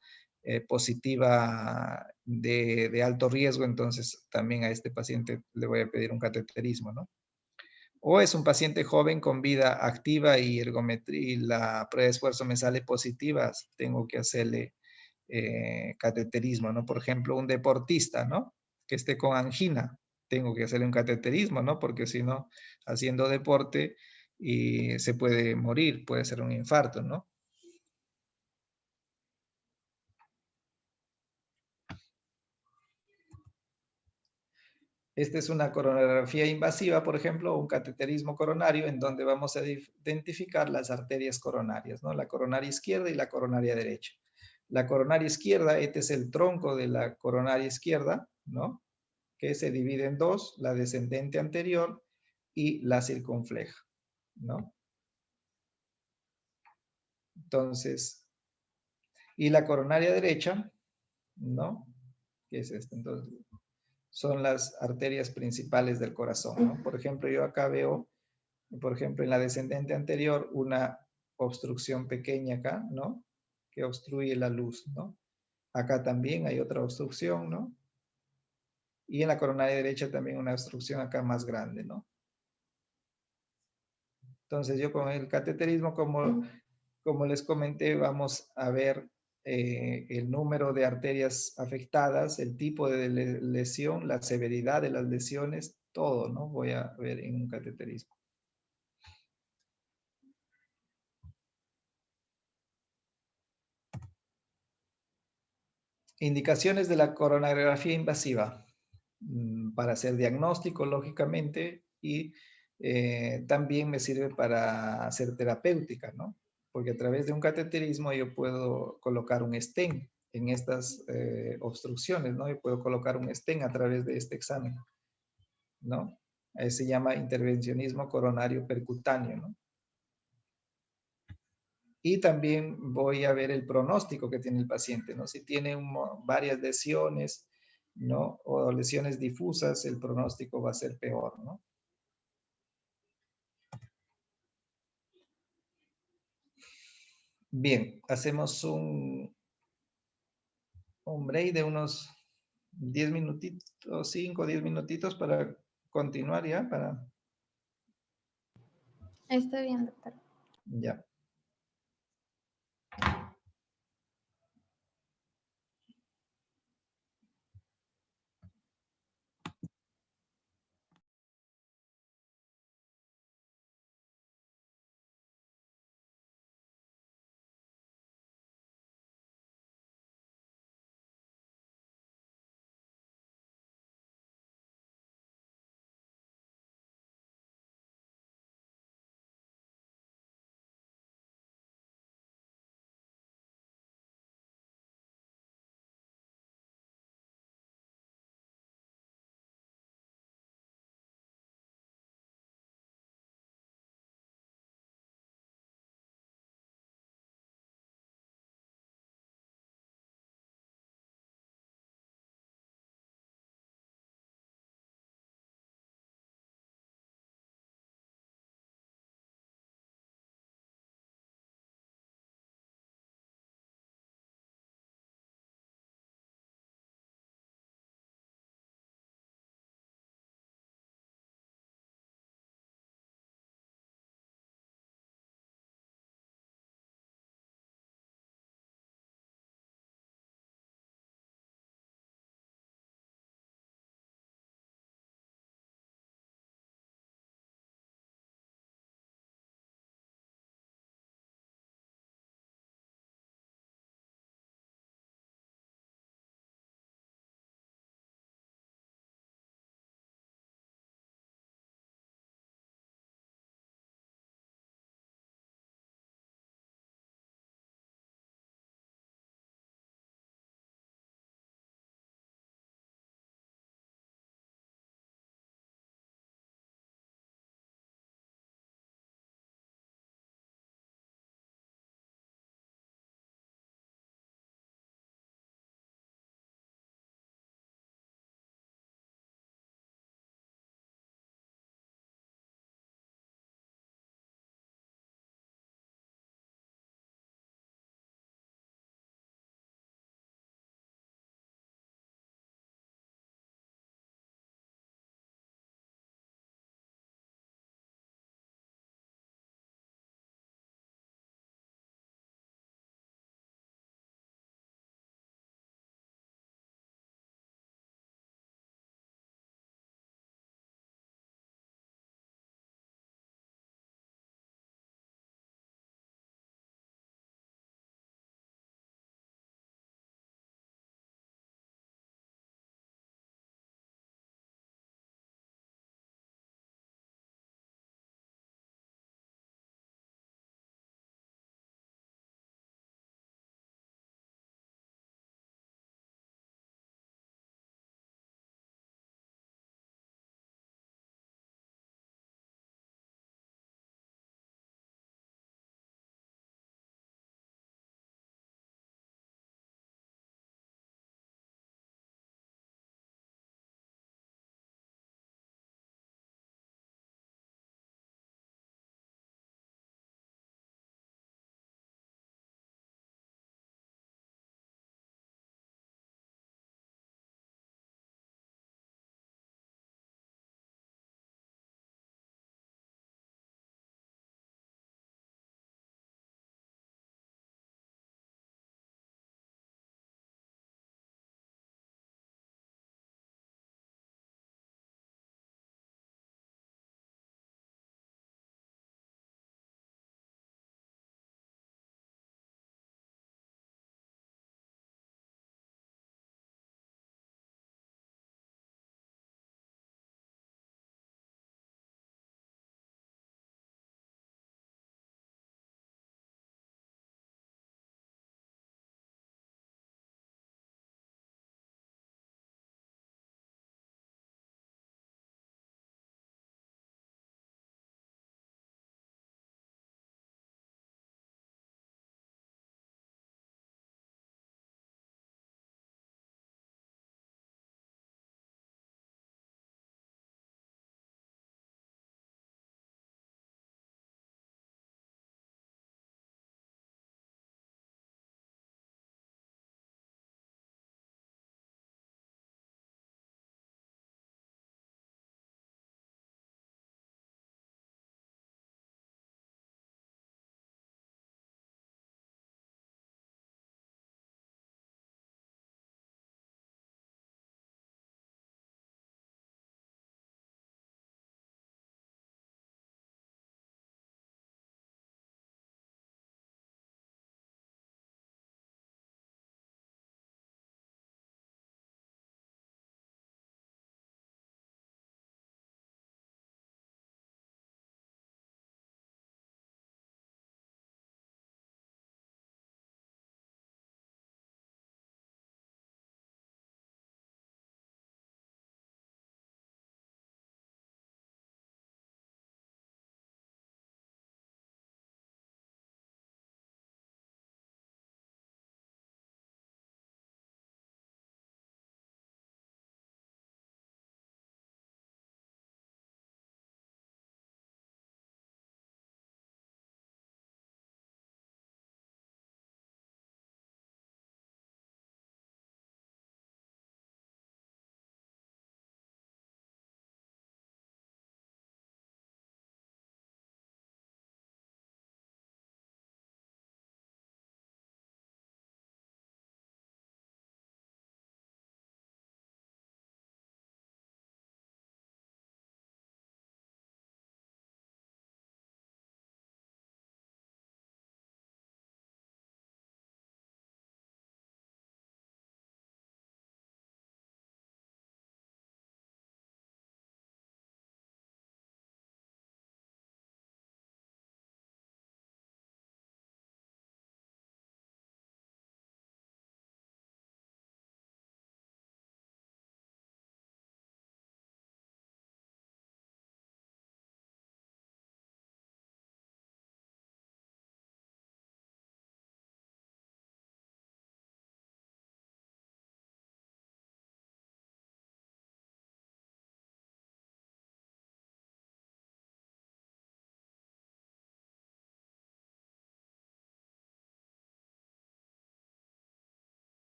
positiva de alto riesgo, entonces también a este paciente le voy a pedir un cateterismo, ¿no? O es un paciente joven con vida activa y ergometría y la prueba de esfuerzo me sale positiva, tengo que hacerle cateterismo, ¿no? Por ejemplo, un deportista, ¿no? Que esté con angina, tengo que hacerle un cateterismo, ¿no? Porque si no, haciendo deporte y se puede morir, puede ser un infarto, ¿no? Esta es una coronariografía invasiva, por ejemplo, un cateterismo coronario en donde vamos a identificar las arterias coronarias, ¿no? La coronaria izquierda y la coronaria derecha. La coronaria izquierda, este es el tronco de la coronaria izquierda, ¿no? Que se divide en dos, la descendente anterior y la circunfleja, ¿no? Entonces, y la coronaria derecha, ¿no? ¿Qué es esto? Entonces, son las arterias principales del corazón, ¿no? Por ejemplo, yo acá veo, por ejemplo, en la descendente anterior, una obstrucción pequeña acá, ¿no? Que obstruye la luz, ¿no? Acá también hay otra obstrucción, ¿no? Y en la coronaria derecha también una obstrucción acá más grande, ¿no? Entonces yo con el cateterismo, como les comenté, vamos a ver el número de arterias afectadas, el tipo de lesión, la severidad de las lesiones, todo, ¿no? Voy a ver en un cateterismo. Indicaciones de la coronariografía invasiva para hacer diagnóstico, lógicamente, y también me sirve para hacer terapéutica, ¿no? Porque a través de un cateterismo yo puedo colocar un stent en estas obstrucciones, ¿no? Yo puedo colocar un stent a través de este examen, ¿no? Se llama intervencionismo coronario percutáneo, ¿no? Y también voy a ver el pronóstico que tiene el paciente, ¿no? Si tiene varias lesiones, ¿no? O lesiones difusas, el pronóstico va a ser peor, ¿no? Bien, hacemos un break de unos 10 minutitos, 5 o 10 minutitos para continuar ya, Está bien, doctor. ya.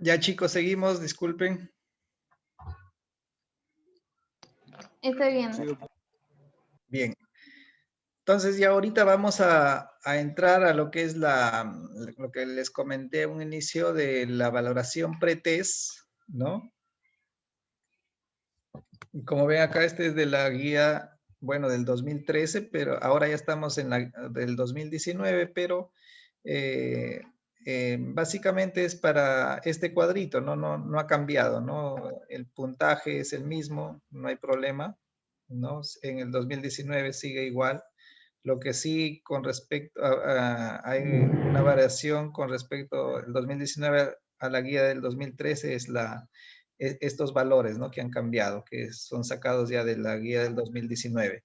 Ya chicos, seguimos, disculpen. Estoy viendo. Bien. Entonces ya ahorita vamos a entrar a lo que es lo que les comenté a un inicio de la valoración pretest, ¿no? Como ven acá, este es de la guía, bueno, del 2013, pero ahora ya estamos en la del 2019, pero básicamente es para este cuadrito, ¿no? No ha cambiado, ¿no? El puntaje es el mismo, no hay problema, ¿no? En el 2019 sigue igual. Lo que sí, con respecto hay una variación con respecto al 2019 a la guía del 2013 es estos valores, ¿no? Que han cambiado, que son sacados ya de la guía del 2019.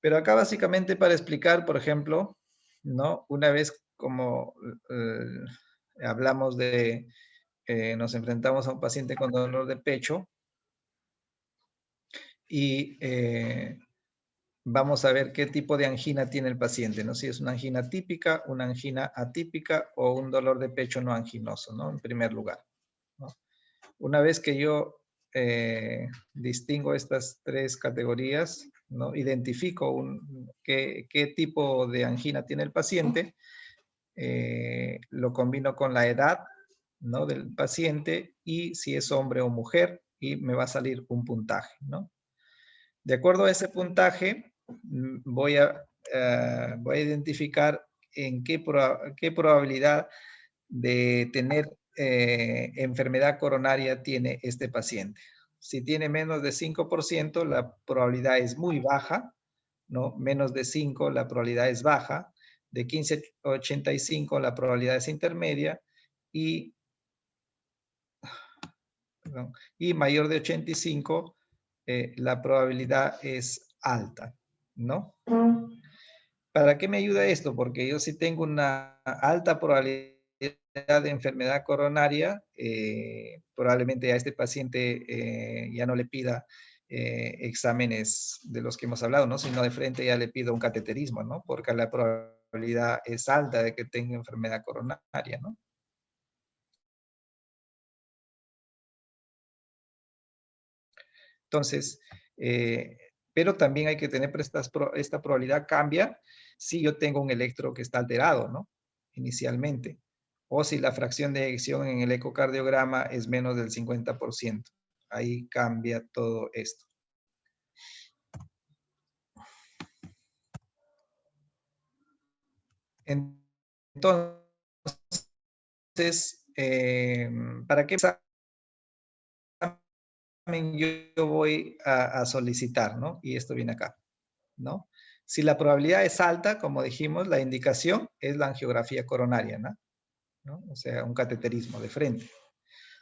Pero acá básicamente para explicar, por ejemplo, ¿no? Una vez como hablamos de, nos enfrentamos a un paciente con dolor de pecho y vamos a ver qué tipo de angina tiene el paciente, ¿no? Si es una angina típica, una angina atípica o un dolor de pecho no anginoso, ¿no? En primer lugar, ¿no? Una vez que yo distingo estas tres categorías, ¿no? Identifico qué tipo de angina tiene el paciente, lo combino con la edad, ¿no? Del paciente y si es hombre o mujer y me va a salir un puntaje, ¿no? De acuerdo a ese puntaje, voy a identificar en qué probabilidad de tener enfermedad coronaria tiene este paciente. Si tiene menos de 5%, la probabilidad es muy baja, ¿no? Menos de 5, la probabilidad es baja. De 15 a 85, la probabilidad es intermedia. Y mayor de 85, la probabilidad es alta, ¿no? ¿Para qué me ayuda esto? Porque yo si tengo una alta probabilidad de enfermedad coronaria, probablemente a este paciente ya no le pida exámenes de los que hemos hablado, ¿no? Sino de frente ya le pido un cateterismo, ¿no? Porque la probabilidad es alta de que tenga enfermedad coronaria, ¿no? Entonces, pero también hay que tener, esta probabilidad cambia si yo tengo un electro que está alterado, ¿no? Inicialmente. O si la fracción de eyección en el ecocardiograma es menos del 50%. Ahí cambia todo esto. Entonces, ¿para qué yo voy a solicitar, ¿no? Y esto viene acá, ¿no? Si la probabilidad es alta, como dijimos, la indicación es la angiografía coronaria, ¿no? O sea, un cateterismo de frente.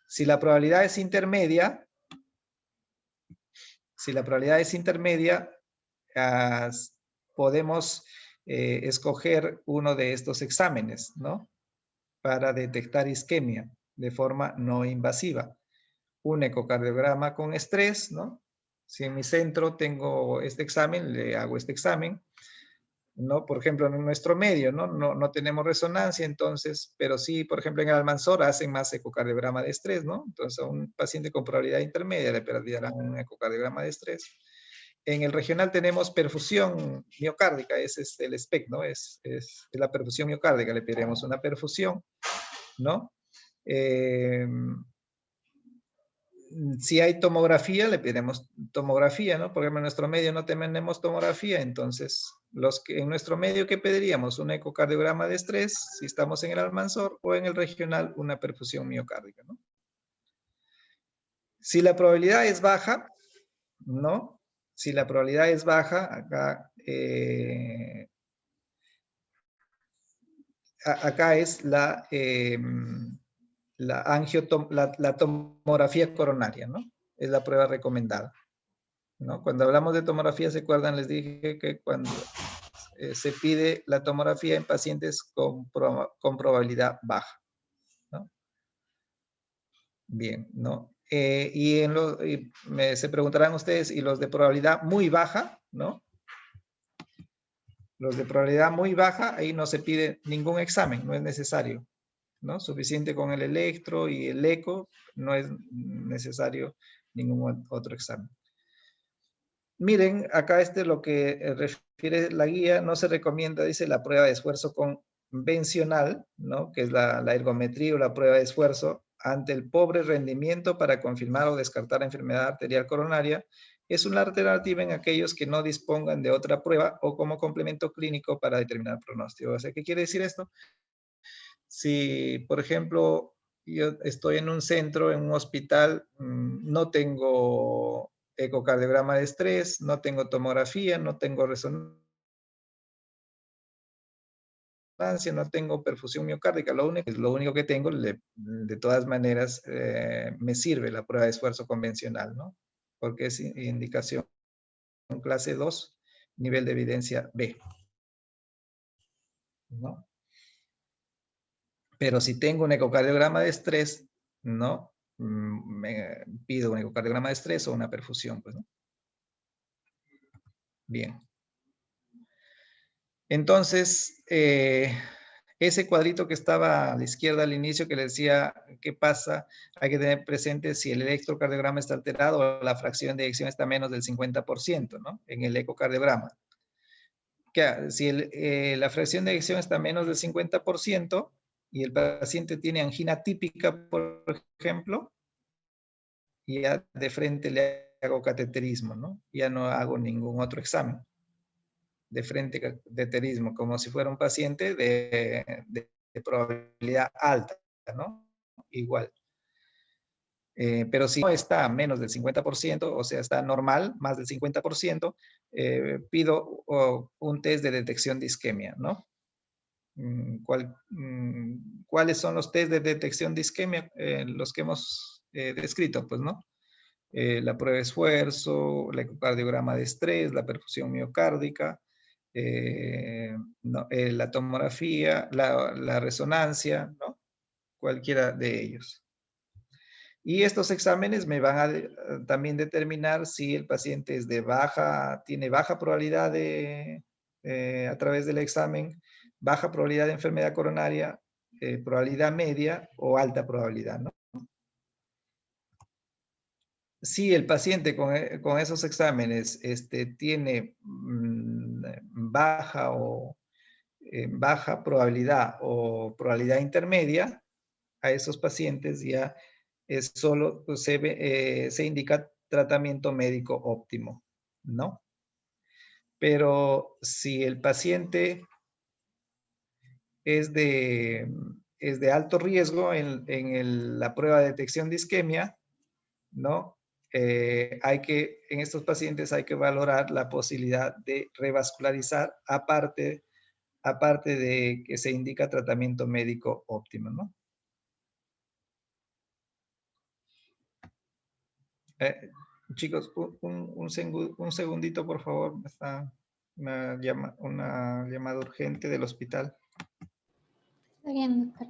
Si la probabilidad es intermedia, podemos escoger uno de estos exámenes, ¿no? Para detectar isquemia de forma no invasiva. Un ecocardiograma con estrés, ¿no? Si en mi centro tengo este examen, le hago este examen, ¿no? Por ejemplo, en nuestro medio, ¿no? No tenemos resonancia, entonces, pero sí, por ejemplo, en el Almanzora hacen más ecocardiograma de estrés, ¿no? Entonces, a un paciente con probabilidad intermedia le pedirán un ecocardiograma de estrés. En el regional tenemos perfusión miocárdica, ese es el SPEC, ¿no? Es la perfusión miocárdica, le pediremos una perfusión, ¿no? Si hay tomografía, le pediremos tomografía, ¿no? Porque en nuestro medio no tenemos tomografía, entonces en nuestro medio, ¿qué pediríamos? Un ecocardiograma de estrés, si estamos en el Almanzor, o en el regional, una perfusión miocárdica, ¿no? Si la probabilidad es baja, ¿no? Si la probabilidad es baja, acá es la tomografía coronaria, ¿no? Es la prueba recomendada, ¿no? Cuando hablamos de tomografía, ¿se acuerdan? Les dije que cuando se pide la tomografía en pacientes con probabilidad baja, ¿no? Bien, ¿no? Se preguntarán ustedes, ¿y los de probabilidad muy baja, no? Los de probabilidad muy baja, ahí no se pide ningún examen, no es necesario, ¿no? Suficiente con el electro y el eco, no es necesario ningún otro examen. Miren, acá este es lo que refiere la guía, no se recomienda, dice, la prueba de esfuerzo convencional, ¿no? Que es la ergometría o la prueba de esfuerzo, ante el pobre rendimiento para confirmar o descartar la enfermedad arterial coronaria. Es una alternativa en aquellos que no dispongan de otra prueba o como complemento clínico para determinar pronóstico. O sea, ¿qué quiere decir esto? Si, por ejemplo, yo estoy en un centro, en un hospital, no tengo ecocardiograma de estrés, no tengo tomografía, no tengo resonancia, no tengo perfusión miocárdica, lo único que tengo, de todas maneras, me sirve la prueba de esfuerzo convencional, ¿no? Porque es indicación clase 2, nivel de evidencia B, ¿no? Pero si tengo un ecocardiograma de estrés, ¿no? Me pido un ecocardiograma de estrés o una perfusión, pues, ¿no? Bien. Entonces, ese cuadrito que estaba a la izquierda al inicio que le decía qué pasa, hay que tener presente si el electrocardiograma está alterado o la fracción de eyección está menos del 50%, ¿no? En el ecocardiograma. Si la fracción de eyección está menos del 50% y el paciente tiene angina típica, por ejemplo, ya de frente le hago cateterismo, ¿no? Ya no hago ningún otro examen. De frente cateterismo, como si fuera un paciente de probabilidad alta, ¿no? Igual. Pero si no está a menos del 50%, o sea, está normal, más del 50%, pido un test de detección de isquemia, ¿no? ¿Cuáles son los test de detección de isquemia? Los que hemos descrito, pues, ¿no? La prueba de esfuerzo, el ecocardiograma de estrés, la perfusión miocárdica, no, la tomografía, la resonancia, ¿no? Cualquiera de ellos. Y estos exámenes me van a también determinar si el paciente es tiene baja probabilidad a través del examen, baja probabilidad de enfermedad coronaria, probabilidad media o alta probabilidad, ¿no? Si el paciente con esos exámenes tiene baja probabilidad o probabilidad intermedia, a esos pacientes ya solo se indica tratamiento médico óptimo, ¿no? Pero si el paciente es de alto riesgo en la prueba de detección de isquemia, ¿no? En estos pacientes hay que valorar la posibilidad de revascularizar aparte de que se indica tratamiento médico óptimo, ¿no? Chicos, un segundito, por favor. Está una llamada urgente del hospital. Está bien, doctor.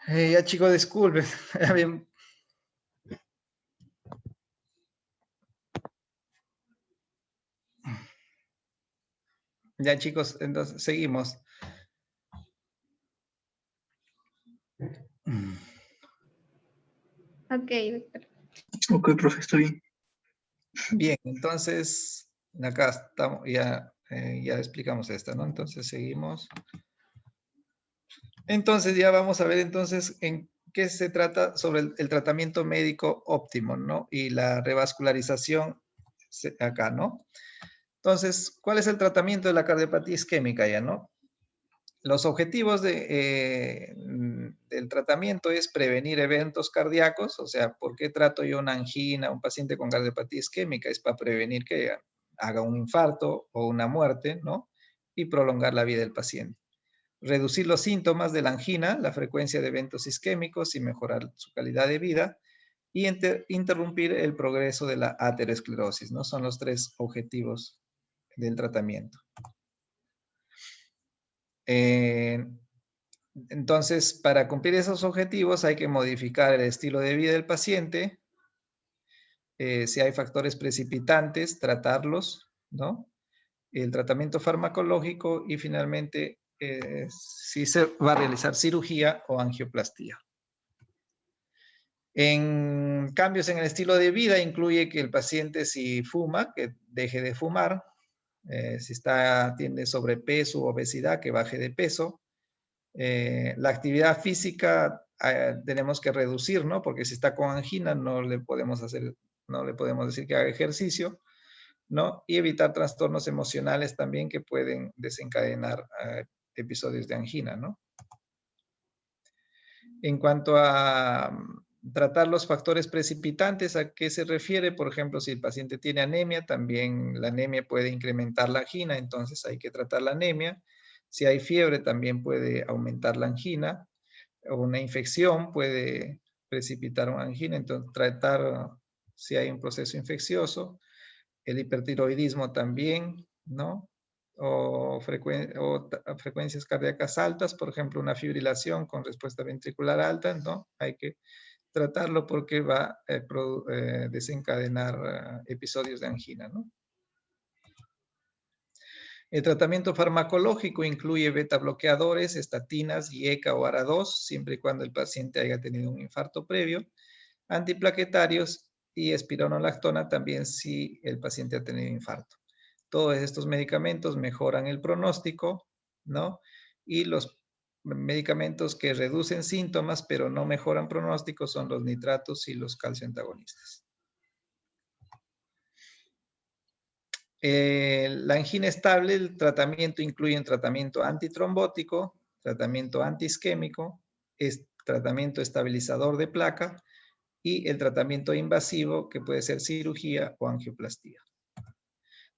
Ya chicos, disculpen. Ya bien. Ya chicos, entonces seguimos. Ok, doctor. Ok, profe, está bien. Bien, entonces acá estamos, ya, ya explicamos esta, ¿no? Entonces seguimos. Entonces ya vamos a ver entonces en qué se trata sobre el tratamiento médico óptimo, ¿no? Y la revascularización acá, ¿no? Entonces, ¿cuál es el tratamiento de la cardiopatía isquémica ya, no? Los objetivos del tratamiento es prevenir eventos cardíacos, o sea, ¿por qué trato yo una angina, un paciente con cardiopatía isquémica? Es para prevenir que haga un infarto o una muerte, ¿no? Y prolongar la vida del paciente. Reducir los síntomas de la angina, la frecuencia de eventos isquémicos y mejorar su calidad de vida. Y interrumpir el progreso de la aterosclerosis, ¿no? Son los tres objetivos del tratamiento. Entonces, para cumplir esos objetivos hay que modificar el estilo de vida del paciente. Si hay factores precipitantes, tratarlos, ¿no? El tratamiento farmacológico y finalmente si se va a realizar cirugía o angioplastía. En cambios en el estilo de vida incluye que el paciente si fuma, que deje de fumar, si tiene sobrepeso o obesidad, que baje de peso. La actividad física tenemos que reducir, ¿no? Porque si está con angina no le podemos decir que haga ejercicio, ¿no? Y evitar trastornos emocionales también que pueden desencadenar episodios de angina, ¿no? En cuanto a tratar los factores precipitantes, ¿a qué se refiere? Por ejemplo, si el paciente tiene anemia, también la anemia puede incrementar la angina, entonces hay que tratar la anemia. Si hay fiebre, también puede aumentar la angina. O una infección puede precipitar una angina, entonces tratar si hay un proceso infeccioso. El hipertiroidismo también, ¿no? O frecuencias cardíacas altas, por ejemplo, una fibrilación con respuesta ventricular alta, ¿no? Hay que tratarlo porque va a desencadenar episodios de angina, ¿no? El tratamiento farmacológico incluye beta bloqueadores, estatinas, IECA o ARA2, siempre y cuando el paciente haya tenido un infarto previo, antiplaquetarios y espironolactona también si el paciente ha tenido infarto. Todos estos medicamentos mejoran el pronóstico, ¿no? Y los medicamentos que reducen síntomas pero no mejoran pronóstico son los nitratos y los calcioantagonistas. La angina estable, el tratamiento incluye un tratamiento antitrombótico, tratamiento antiisquémico, tratamiento estabilizador de placa y el tratamiento invasivo que puede ser cirugía o angioplastía.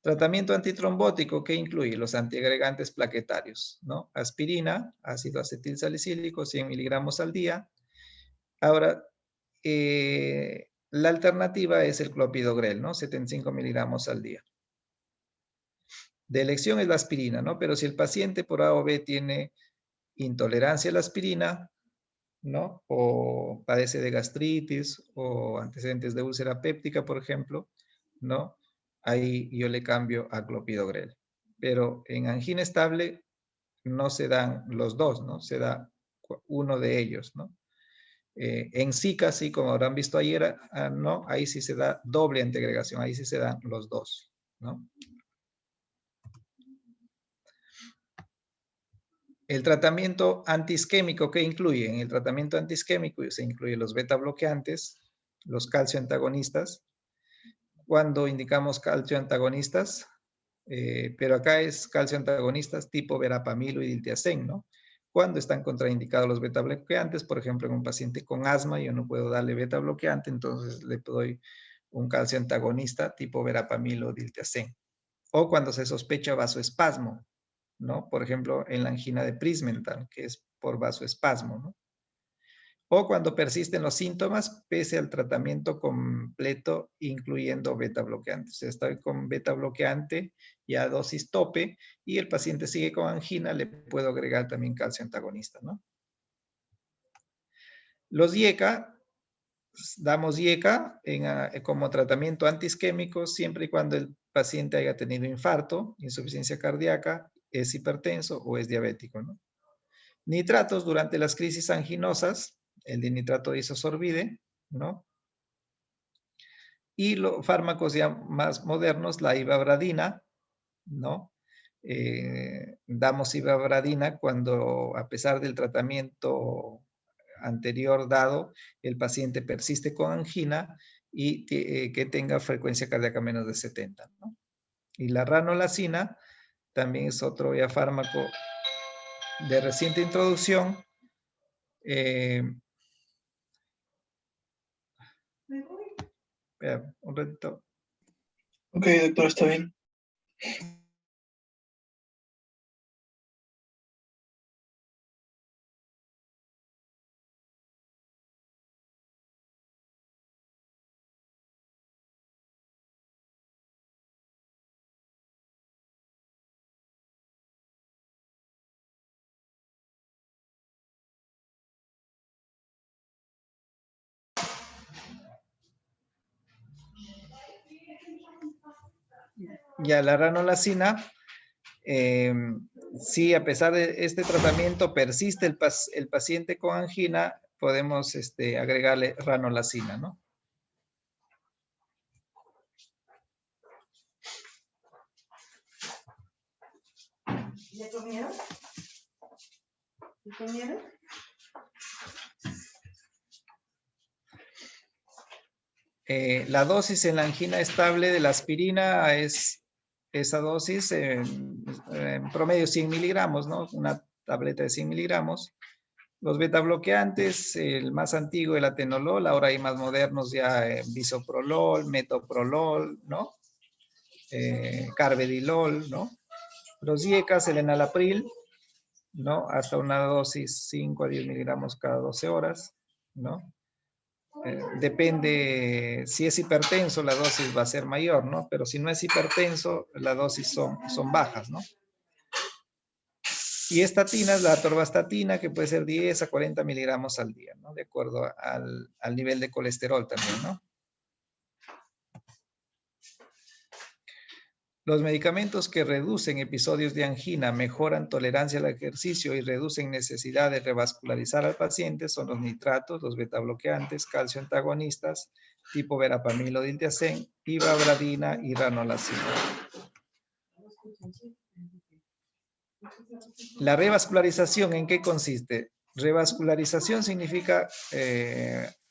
Tratamiento antitrombótico que incluye los antiagregantes plaquetarios, ¿no? Aspirina, ácido acetil salicílico, 100 miligramos al día. Ahora, la alternativa es el clopidogrel, ¿no? 75 miligramos al día. De elección es la aspirina, ¿no? Pero si el paciente por A o B tiene intolerancia a la aspirina, ¿no? O padece de gastritis o antecedentes de úlcera péptica, por ejemplo, ¿no? Ahí yo le cambio a clopidogrel. Pero en angina estable no se dan los dos, ¿no? Se da uno de ellos, ¿no? En Zika, sí, como habrán visto ayer, no, ahí sí se da doble antiagregación, ahí sí se dan los dos, ¿no? El tratamiento antiisquémico, ¿qué incluye? En el tratamiento antiisquémico se incluyen los beta bloqueantes, los calcio antagonistas. Cuando indicamos calcio antagonistas, pero acá es calcio antagonistas tipo verapamilo y diltiazem, ¿no? Cuando están contraindicados los beta bloqueantes, por ejemplo, en un paciente con asma, yo no puedo darle beta bloqueante, entonces le doy un calcio antagonista tipo verapamilo o diltiazem. O cuando se sospecha vasoespasmo, ¿no? Por ejemplo, en la angina de Prismental, que es por vasoespasmo, ¿no? O cuando persisten los síntomas, pese al tratamiento completo, incluyendo beta bloqueante. O sea, estoy con beta bloqueante ya a dosis tope y el paciente sigue con angina, le puedo agregar también calcio antagonista, ¿no? Los IECA, damos IECA como tratamiento antiisquémico siempre y cuando el paciente haya tenido infarto, insuficiencia cardíaca, es hipertenso o es diabético, ¿no? Nitratos durante las crisis anginosas, el dinitrato de isosorbide, ¿no? Y los fármacos ya más modernos, la ivabradina, ¿no? Damos ivabradina cuando, a pesar del tratamiento anterior dado, el paciente persiste con angina y que tenga frecuencia cardíaca menos de 70, ¿no? Y la ranolacina también es otro ya fármaco de reciente introducción. Espera, un ratito. Ok, doctor, está bien. Ya la ranolacina, si a pesar de este tratamiento persiste el paciente con angina, podemos agregarle ranolacina, ¿no? ¿Ya comieron? ¿Ya comieron? La dosis en la angina estable de la aspirina es esa dosis en promedio 100 miligramos, ¿no? Una tableta de 100 miligramos. Los betabloqueantes, el más antiguo, el atenolol, ahora hay más modernos ya, bisoprolol, metoprolol, ¿no? Carvedilol, ¿no? Los IECAs, el enalapril, ¿no? Hasta una dosis 5 a 10 miligramos cada 12 horas, ¿no? Depende, si es hipertenso, la dosis va a ser mayor, ¿no? Pero si no es hipertenso, las dosis son bajas, ¿no? Y estatinas, la atorvastatina, que puede ser 10 a 40 miligramos al día, ¿no? De acuerdo al nivel de colesterol también, ¿no? Los medicamentos que reducen episodios de angina, mejoran tolerancia al ejercicio y reducen necesidad de revascularizar al paciente son los nitratos, los betabloqueantes, calcio antagonistas, tipo verapamil, diltiazem, ivabradina y ranolacina. La revascularización, ¿en qué consiste? Revascularización significa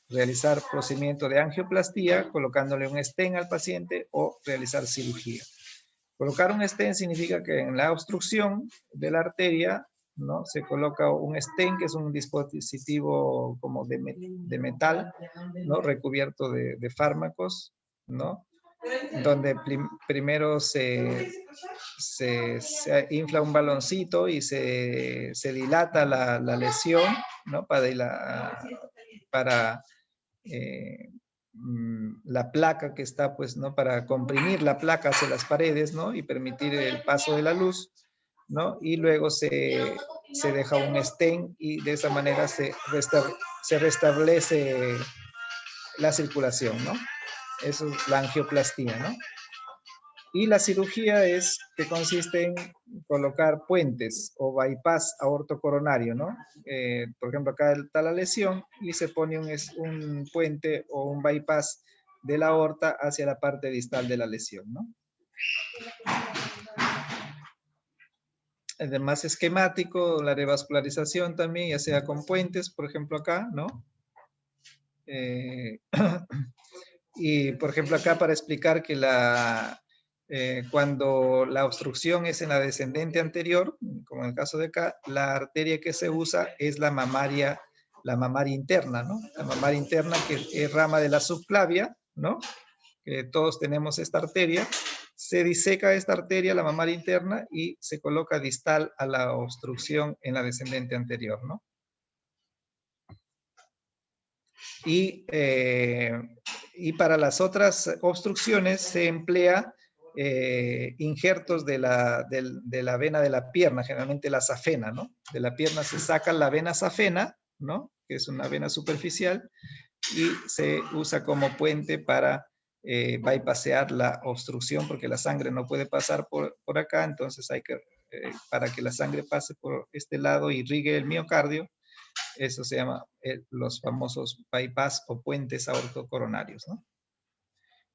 realizar procedimiento de angioplastía, colocándole un stent al paciente o realizar cirugía. Colocar un stent significa que en la obstrucción de la arteria, ¿no? Se coloca un stent, que es un dispositivo como de metal, ¿no? Recubierto de fármacos, ¿no? Donde primero se infla un baloncito y se dilata la lesión, ¿no? Para la placa que está, pues, ¿no? Para comprimir la placa hacia las paredes, ¿no? Y permitir el paso de la luz, ¿no? Y luego se deja un stent y de esa manera se restablece la circulación, ¿no? Eso es la angioplastía, ¿no? Y la cirugía que consiste en colocar puentes o bypass aortocoronario, ¿no? Por ejemplo, acá está la lesión y se pone un puente o un bypass de la aorta hacia la parte distal de la lesión, ¿no? Además esquemático, la revascularización también, ya sea con puentes, por ejemplo acá, ¿no? Y por ejemplo acá para explicar que cuando la obstrucción es en la descendente anterior, como en el caso de acá, la arteria que se usa es la mamaria interna, ¿no? La mamaria interna, que es rama de la subclavia, ¿no? Que todos tenemos esta arteria. Se diseca esta arteria, la mamaria interna, y se coloca distal a la obstrucción en la descendente anterior, ¿no? Y para las otras obstrucciones se emplea injertos de la vena de la pierna, generalmente la safena, ¿no? De la pierna se saca la vena safena, ¿no? que es una vena superficial, y se usa como puente para bypassear la obstrucción, porque la sangre no puede pasar por acá, entonces hay que, para que la sangre pase por este lado y irrigue el miocardio, eso se llama los famosos bypass o puentes aortocoronarios, ¿no?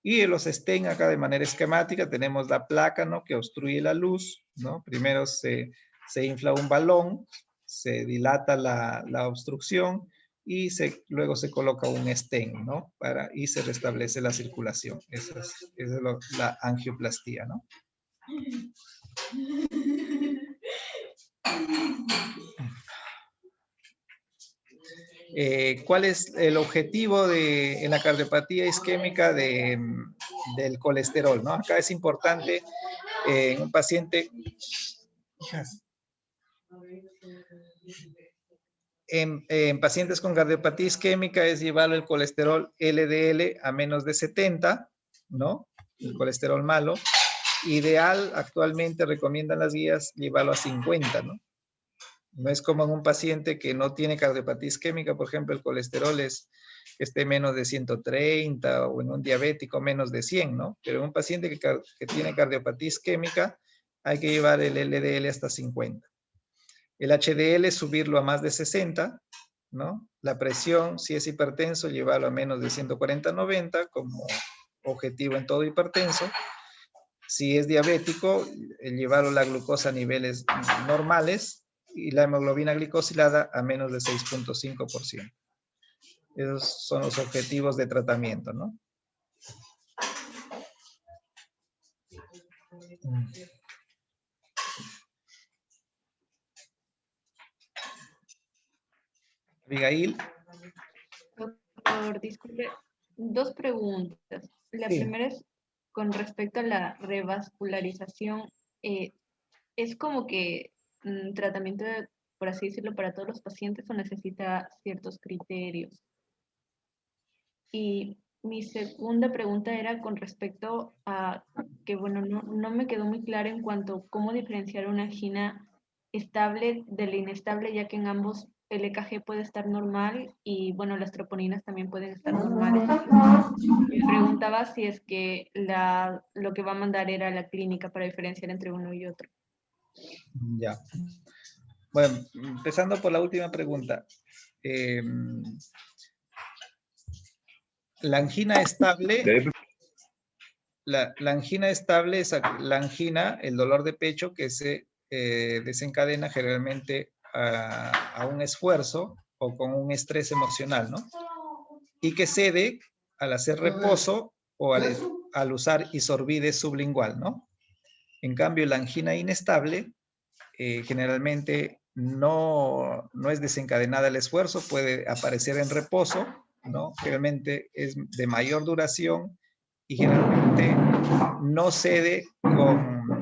Y en los stent acá de manera esquemática tenemos la placa, ¿no?, que obstruye la luz, ¿no? Primero se infla un balón, se dilata la obstrucción y luego se coloca un stent, ¿no? Y se restablece la circulación. Esa es la angioplastía, ¿no? ¿Cuál es el objetivo en la cardiopatía isquémica del colesterol, ¿no? Acá es importante en un paciente, en pacientes con cardiopatía isquémica es llevarlo el colesterol LDL a menos de 70, ¿no? El colesterol malo. Ideal, actualmente recomiendan las guías llevarlo a 50, ¿no? No es como en un paciente que no tiene cardiopatía isquémica, por ejemplo, el colesterol esté menos de 130, o en un diabético menos de 100, ¿no? Pero en un paciente que tiene cardiopatía isquémica hay que llevar el LDL hasta 50. El HDL subirlo a más de 60, ¿no? La presión, si es hipertenso, llevarlo a menos de 140/90 como objetivo en todo hipertenso. Si es diabético, llevarlo la glucosa a niveles normales y la hemoglobina glicosilada a menos de 6.5%. Esos son los objetivos de tratamiento, ¿no? Abigail. Doctor, disculpe, dos preguntas. La Sí. primera es con respecto a la revascularización. ¿Es como que tratamiento, por así decirlo, para todos los pacientes o necesita ciertos criterios? Y mi segunda pregunta era con respecto a que, bueno, no me quedó muy claro en cuanto a cómo diferenciar una angina estable de la inestable, ya que en ambos el EKG puede estar normal y, bueno, las troponinas también pueden estar normales. Me preguntaba si es que lo que va a mandar era la clínica para diferenciar entre uno y otro. Ya. Bueno, empezando por la última pregunta. La angina estable, la angina estable es la angina, el dolor de pecho que se desencadena generalmente a un esfuerzo o con un estrés emocional, ¿no? Y que cede al hacer reposo o al usar isorbide sublingual, ¿no? En cambio, la angina inestable generalmente no es desencadenada al esfuerzo, puede aparecer en reposo, ¿no? Generalmente es de mayor duración y generalmente no cede con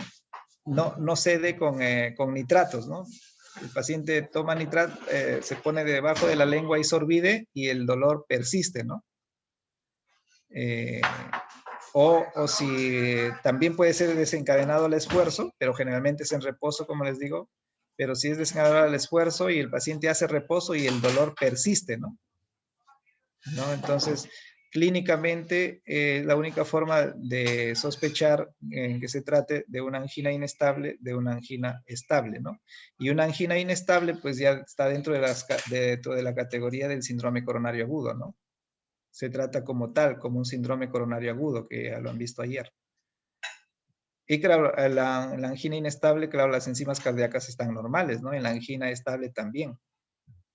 nitratos, ¿no? El paciente toma nitrato, se pone debajo de la lengua isorbide y el dolor persiste, ¿no? O si también puede ser desencadenado al esfuerzo, pero generalmente es en reposo, como les digo, pero si es desencadenado al esfuerzo y el paciente hace reposo y el dolor persiste, ¿no? Entonces, clínicamente, la única forma de sospechar en que se trate de una angina inestable, de una angina estable, ¿no? Y una angina inestable, pues ya está dentro de la categoría del síndrome coronario agudo, ¿no? Se trata como tal, como un síndrome coronario agudo, que ya lo han visto ayer. Y claro, la angina inestable, claro, las enzimas cardíacas están normales, ¿no? En la angina estable también,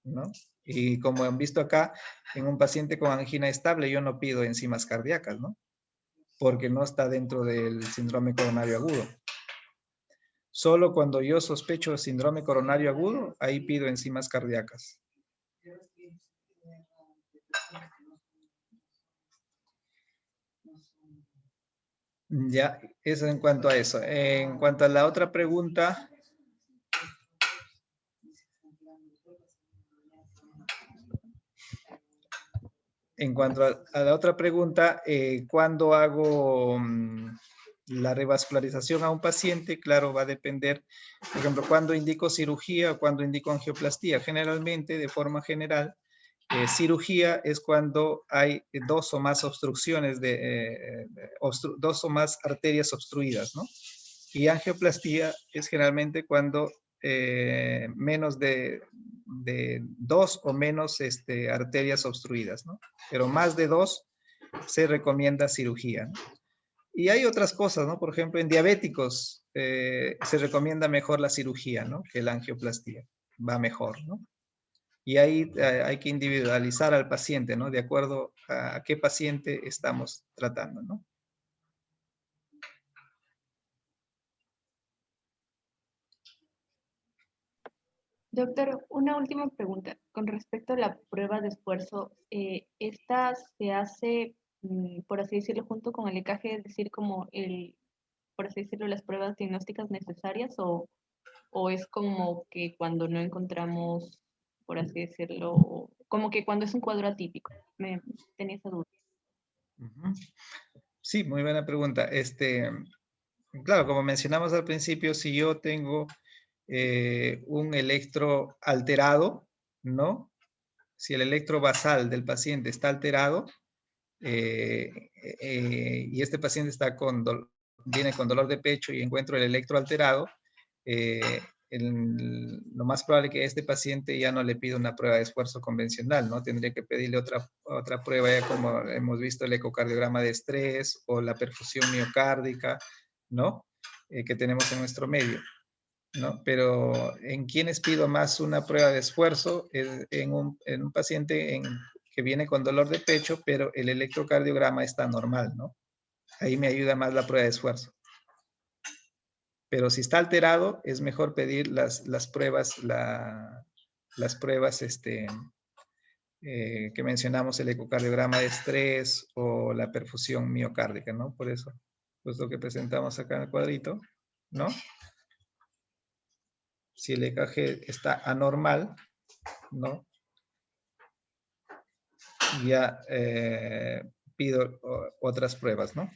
¿no? Y como han visto acá, en un paciente con angina estable yo no pido enzimas cardíacas, ¿no? Porque no está dentro del síndrome coronario agudo. Solo cuando yo sospecho síndrome coronario agudo, ahí pido enzimas cardíacas. Ya, eso en cuanto a eso. En cuanto a la otra pregunta. En cuanto a la otra pregunta, ¿cuándo hago la revascularización a un paciente? Claro, va a depender, por ejemplo, cuándo indico cirugía o cuándo indico angioplastía. Generalmente, de forma general, Cirugía es cuando hay dos o más obstrucciones, dos o más arterias obstruidas, ¿no? Y angioplastía es generalmente cuando menos de dos o menos arterias obstruidas, ¿no? Pero más de dos se recomienda cirugía, ¿no? Y hay otras cosas, ¿no? Por ejemplo, en diabéticos se recomienda mejor la cirugía, ¿no? Que la angioplastía. Va mejor, ¿no? Y ahí hay que individualizar al paciente, ¿no? De acuerdo a qué paciente estamos tratando, ¿no? Doctor, una última pregunta. Con respecto a la prueba de esfuerzo, ¿esta se hace, por así decirlo, junto con el EKG, es decir, como por así decirlo, las pruebas diagnósticas necesarias o es como que cuando no encontramos, por así decirlo, como que cuando es un cuadro atípico? Tenía esa duda. Ujú. Sí, muy buena pregunta. Claro, como mencionamos al principio, si yo tengo un electro alterado, ¿no? Si el electro basal del paciente está alterado y este paciente viene con dolor de pecho y encuentro el electro alterado, lo más probable es que a este paciente ya no le pida una prueba de esfuerzo convencional, ¿no? Tendría que pedirle otra prueba, ya como hemos visto el ecocardiograma de estrés o la perfusión miocárdica, ¿no? Que tenemos en nuestro medio, ¿no? Pero en quienes pido más una prueba de esfuerzo es en un paciente que viene con dolor de pecho, pero el electrocardiograma está normal, ¿no? Ahí me ayuda más la prueba de esfuerzo. Pero si está alterado, es mejor pedir las pruebas, las pruebas que mencionamos, el ecocardiograma de estrés o la perfusión miocárdica, ¿no? Por eso, pues lo que presentamos acá en el cuadrito, ¿no? Si el EKG está anormal, ¿no? Ya pido otras pruebas, ¿no?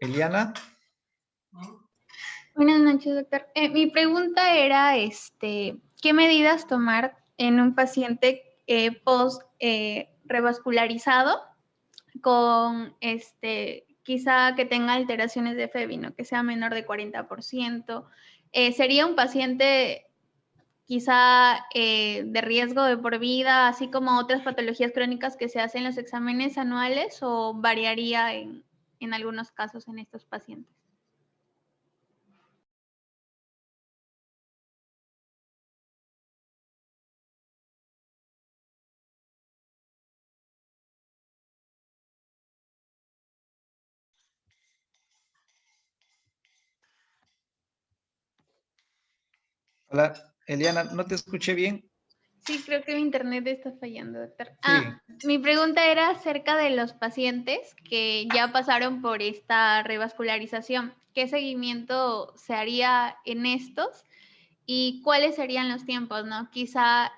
Eliana. Buenas noches, doctor. Mi pregunta era, ¿qué medidas tomar en un paciente post revascularizado con, quizá que tenga alteraciones de FEBI, ¿no? Que sea menor de 40%? ¿Sería un paciente quizá de riesgo de por vida, así como otras patologías crónicas que se hacen en los exámenes anuales, o variaría en algunos casos en estos pacientes? Hola, Eliana, no te escuché bien. Sí, creo que mi internet está fallando, doctor. Sí. Mi pregunta era acerca de los pacientes que ya pasaron por esta revascularización. ¿Qué seguimiento se haría en estos y cuáles serían los tiempos, no? Quizá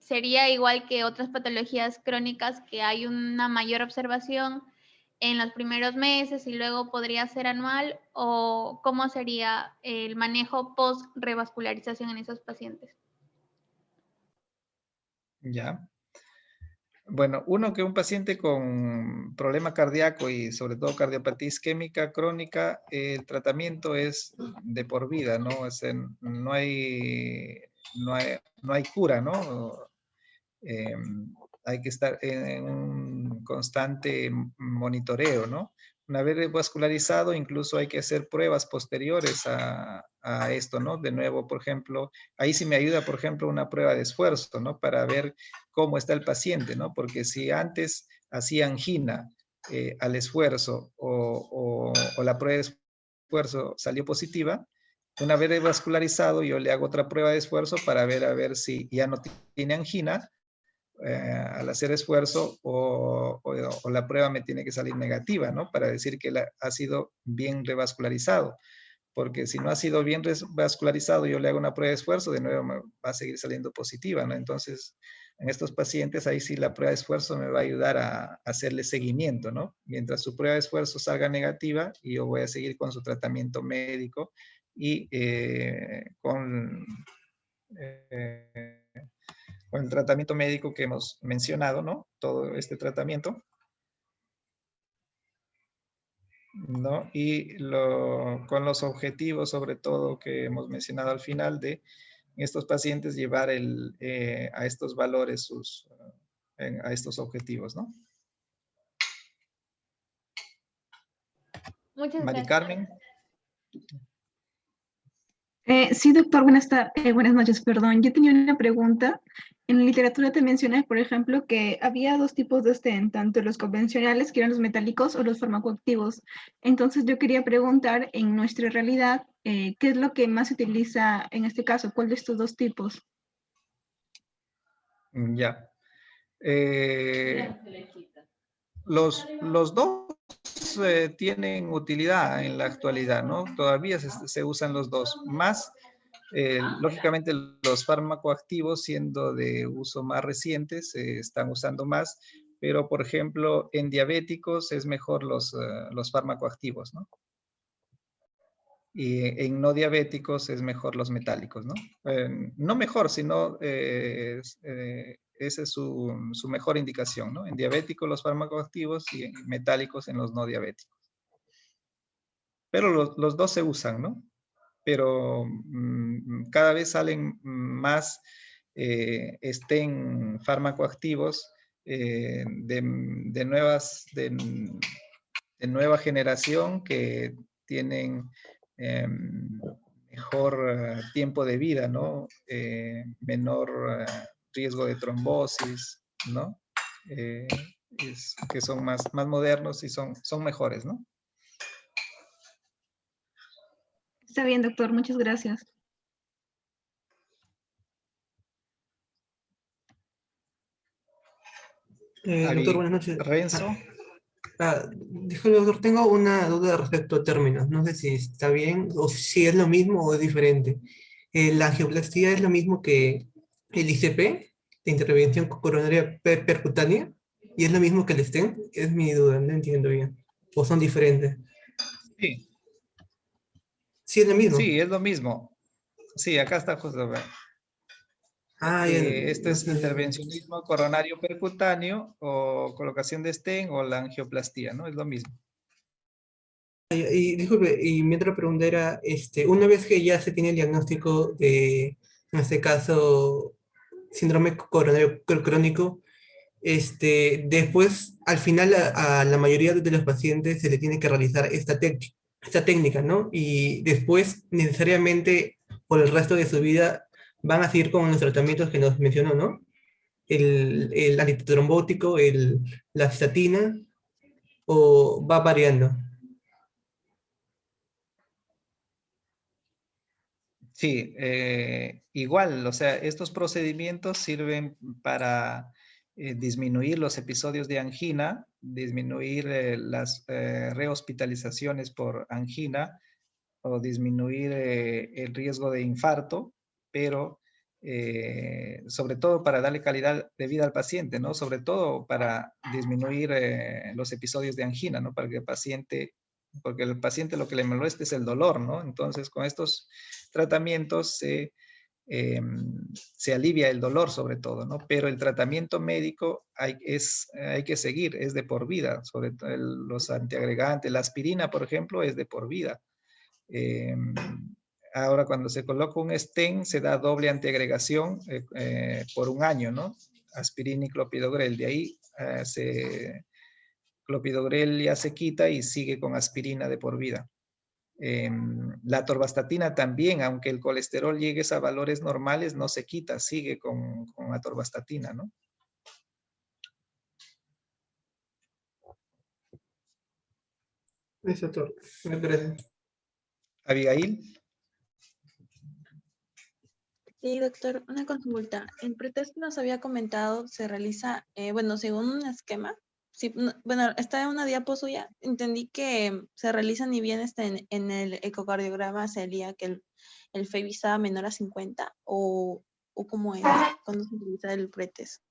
sería igual que otras patologías crónicas, que hay una mayor observación en los primeros meses y luego podría ser anual, o cómo sería el manejo post revascularización en esos pacientes. Ya. Bueno, uno que un paciente con problema cardíaco y sobre todo cardiopatía isquémica crónica, el tratamiento es de por vida, ¿no? O sea, no hay cura, ¿no? Hay que estar en un constante monitoreo, ¿no? Una vez vascularizado, incluso hay que hacer pruebas posteriores a esto, ¿no? De nuevo, por ejemplo, ahí sí me ayuda, por ejemplo, una prueba de esfuerzo, ¿no? Para ver cómo está el paciente, ¿no? Porque si antes hacía angina al esfuerzo o la prueba de esfuerzo salió positiva, una vez vascularizado, yo le hago otra prueba de esfuerzo para ver a ver si ya no tiene angina al hacer esfuerzo o la prueba me tiene que salir negativa, ¿no? Para decir que ha sido bien revascularizado. Porque si no ha sido bien revascularizado, yo le hago una prueba de esfuerzo, de nuevo me va a seguir saliendo positiva, ¿no? Entonces, En estos pacientes, ahí sí la prueba de esfuerzo me va a ayudar a hacerle seguimiento, ¿no? Mientras su prueba de esfuerzo salga negativa, yo voy a seguir con su tratamiento médico y con el tratamiento médico que hemos mencionado, ¿no? Todo este tratamiento, ¿no? Y con los objetivos, sobre todo, que hemos mencionado al final de estos pacientes llevar a estos valores, a estos objetivos, ¿no? Muchas Mari gracias. Carmen. Sí, doctor, buenas noches, perdón. Yo tenía una pregunta. En la literatura te mencionas, por ejemplo, que había dos tipos de stent, tanto los convencionales, que eran los metálicos, o los farmacoactivos. Entonces yo quería preguntar, en nuestra realidad, ¿qué es lo que más se utiliza en este caso? ¿Cuál de estos dos tipos? Ya. Los dos tienen utilidad en la actualidad, ¿no? Todavía se usan los dos. Más, lógicamente, los farmacoactivos, siendo de uso más reciente, se están usando más, pero, por ejemplo, en diabéticos es mejor los farmacoactivos, ¿no? Y en no diabéticos es mejor los metálicos, ¿no? No mejor, sino esa es su mejor indicación, ¿no? En diabéticos los fármacos activos y en metálicos en los no diabéticos. Pero los dos se usan, ¿no? Pero cada vez salen más estén fármacoactivos de nueva generación que tienen mejor tiempo de vida, ¿no? Menor riesgo de trombosis, ¿no? Que son más modernos y son mejores, ¿no? Está bien, doctor, muchas gracias. Doctor, buenas noches. Renzo. Disculpe, doctor, tengo una duda respecto a términos. No sé si está bien o si es lo mismo o es diferente. ¿La angioplastía es lo mismo que el ICP, de intervención coronaria percutánea? ¿Y es lo mismo que el stent? Es mi duda, no entiendo bien. ¿O son diferentes? Sí. Sí, es lo mismo. Sí, es lo mismo. Sí, acá está justo. Esto es intervencionismo coronario percutáneo o colocación de stent o la angioplastía, ¿no? Es lo mismo. Y disculpe, y mi otra pregunta era, una vez que ya se tiene el diagnóstico de, en este caso, síndrome coronario crónico, después, al final, a la mayoría de los pacientes se le tiene que realizar esta técnica, ¿no? Y después, necesariamente, por el resto de su vida, van a seguir con los tratamientos que nos mencionó, ¿no? El antitrombótico, la cistatina, o va variando. Sí, igual, o sea, estos procedimientos sirven para disminuir los episodios de angina, disminuir las rehospitalizaciones por angina o disminuir el riesgo de infarto, pero sobre todo para darle calidad de vida al paciente, ¿no? Sobre todo para disminuir los episodios de angina, ¿no? Para que porque el paciente lo que le molesta es el dolor, ¿no? Entonces, con estos tratamientos se alivia el dolor sobre todo, ¿no? Pero el tratamiento médico hay que seguir, es de por vida, sobre todo los antiagregantes, la aspirina, por ejemplo, es de por vida. Ahora, cuando se coloca un stent, se da doble antiagregación por un año, ¿no? Aspirina y clopidogrel. De ahí clopidogrel ya se quita y sigue con aspirina de por vida. La atorvastatina también, aunque el colesterol llegue a valores normales, no se quita, sigue con atorvastatina, ¿no? Eso, doctor. Gracias. Abigail. Sí, doctor, una consulta. En pretest nos había comentado, se realiza, bueno, según un esquema, sí, bueno, está en una diapo suya, entendí que se realiza ni bien está en el ecocardiograma sería que el FEIB estaba menor a 50 o cómo es cuando se utiliza el pretest.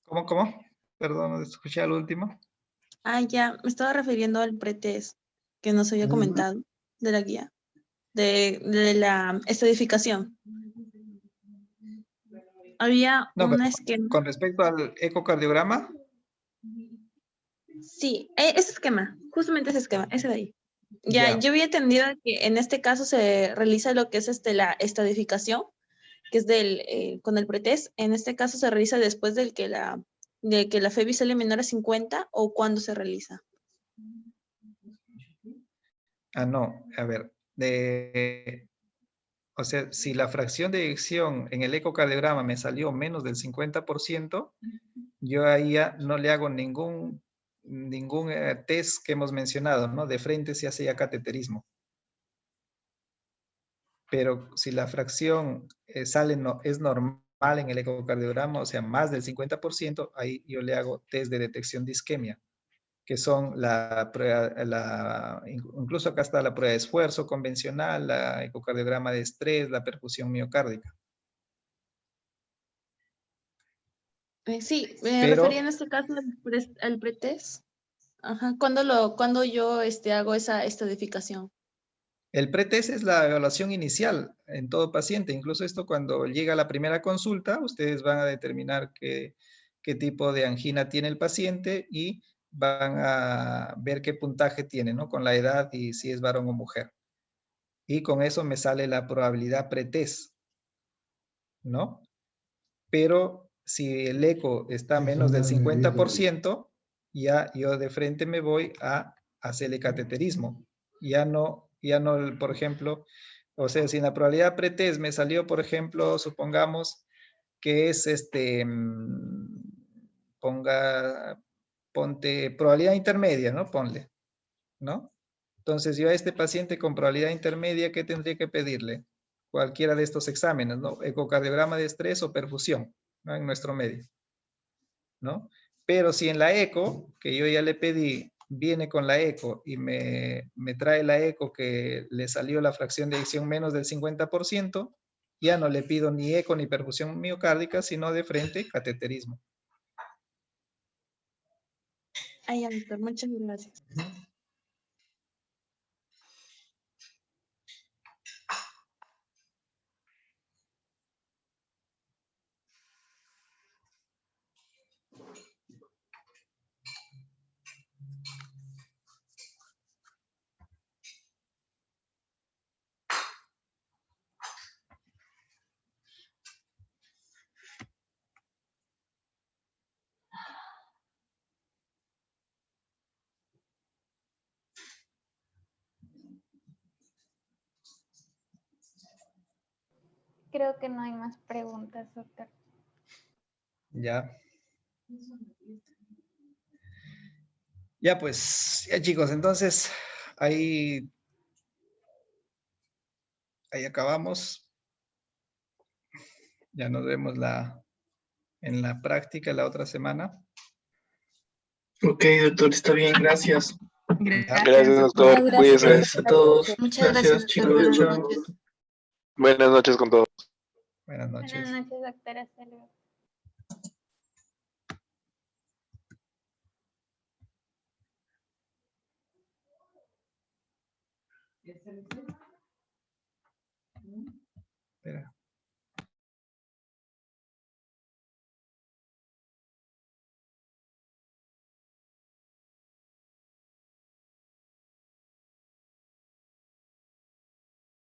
¿Cómo? Perdón, no escuché al último. Ah, ya, me estaba refiriendo al pretest que nos había comentado de la guía, de la estadificación. Había No, un pero esquema. con respecto al ecocardiograma, Sí, ese esquema, justamente ese esquema, ese de ahí. Ya, ya. yo había entendido que en este caso se realiza lo que es la estadificación, que es con el pretest. En este caso se realiza después de que la FEBI sale menor a 50 o cuando se realiza. Ah, no, a ver, o sea, si la fracción de eyección en el ecocardiograma me salió menos del 50%, yo ahí ya no le hago ningún test que hemos mencionado, ¿no? De frente se hace ya cateterismo. Pero si la fracción es normal en el ecocardiograma, o sea, más del 50%, ahí yo le hago test de detección de isquemia, que son la prueba, incluso acá está la prueba de esfuerzo convencional, la ecocardiograma de estrés, la perfusión miocárdica. Sí, me Pero refería en este caso al pretest. Ajá, ¿cuándo yo hago esa estadificación? el pretest es la evaluación inicial en todo paciente. Incluso esto cuando llega a la primera consulta, ustedes van a determinar qué tipo de angina tiene el paciente y van a ver qué puntaje tiene, ¿no? Con la edad y si es varón o mujer. Y con eso me sale la probabilidad pretest, ¿no? Pero si el eco está menos del 50%, ya yo de frente me voy a hacerle cateterismo. Ya no, por ejemplo, o sea, si en la probabilidad pretest me salió, por ejemplo, supongamos que es ponte probabilidad intermedia, ¿no? Ponle, ¿no? Entonces yo a este paciente con probabilidad intermedia, ¿qué tendría que pedirle? Cualquiera de estos exámenes, ¿no? Ecocardiograma de estrés o perfusión, ¿no? En nuestro medio, ¿no? Pero si en la eco, que yo ya le pedí, viene con la eco y me trae la eco que le salió la fracción de eyección menos del 50%, ya no le pido ni eco ni perfusión miocárdica, sino de frente cateterismo. Ay, ya, doctor, muchas gracias. Creo que no hay más preguntas, doctor. Ya. Ya pues, ya chicos, entonces ahí acabamos. Ya nos vemos en la práctica la otra semana. Ok, doctor, está bien, gracias. Gracias, doctor. Muchas Cuídese. Gracias a todos. Muchas gracias, Gracias, doctor. chicos. Buenas Chao. noches. Buenas noches con todos. Buenas noches. Buenas noches, doctora. Hasta luego.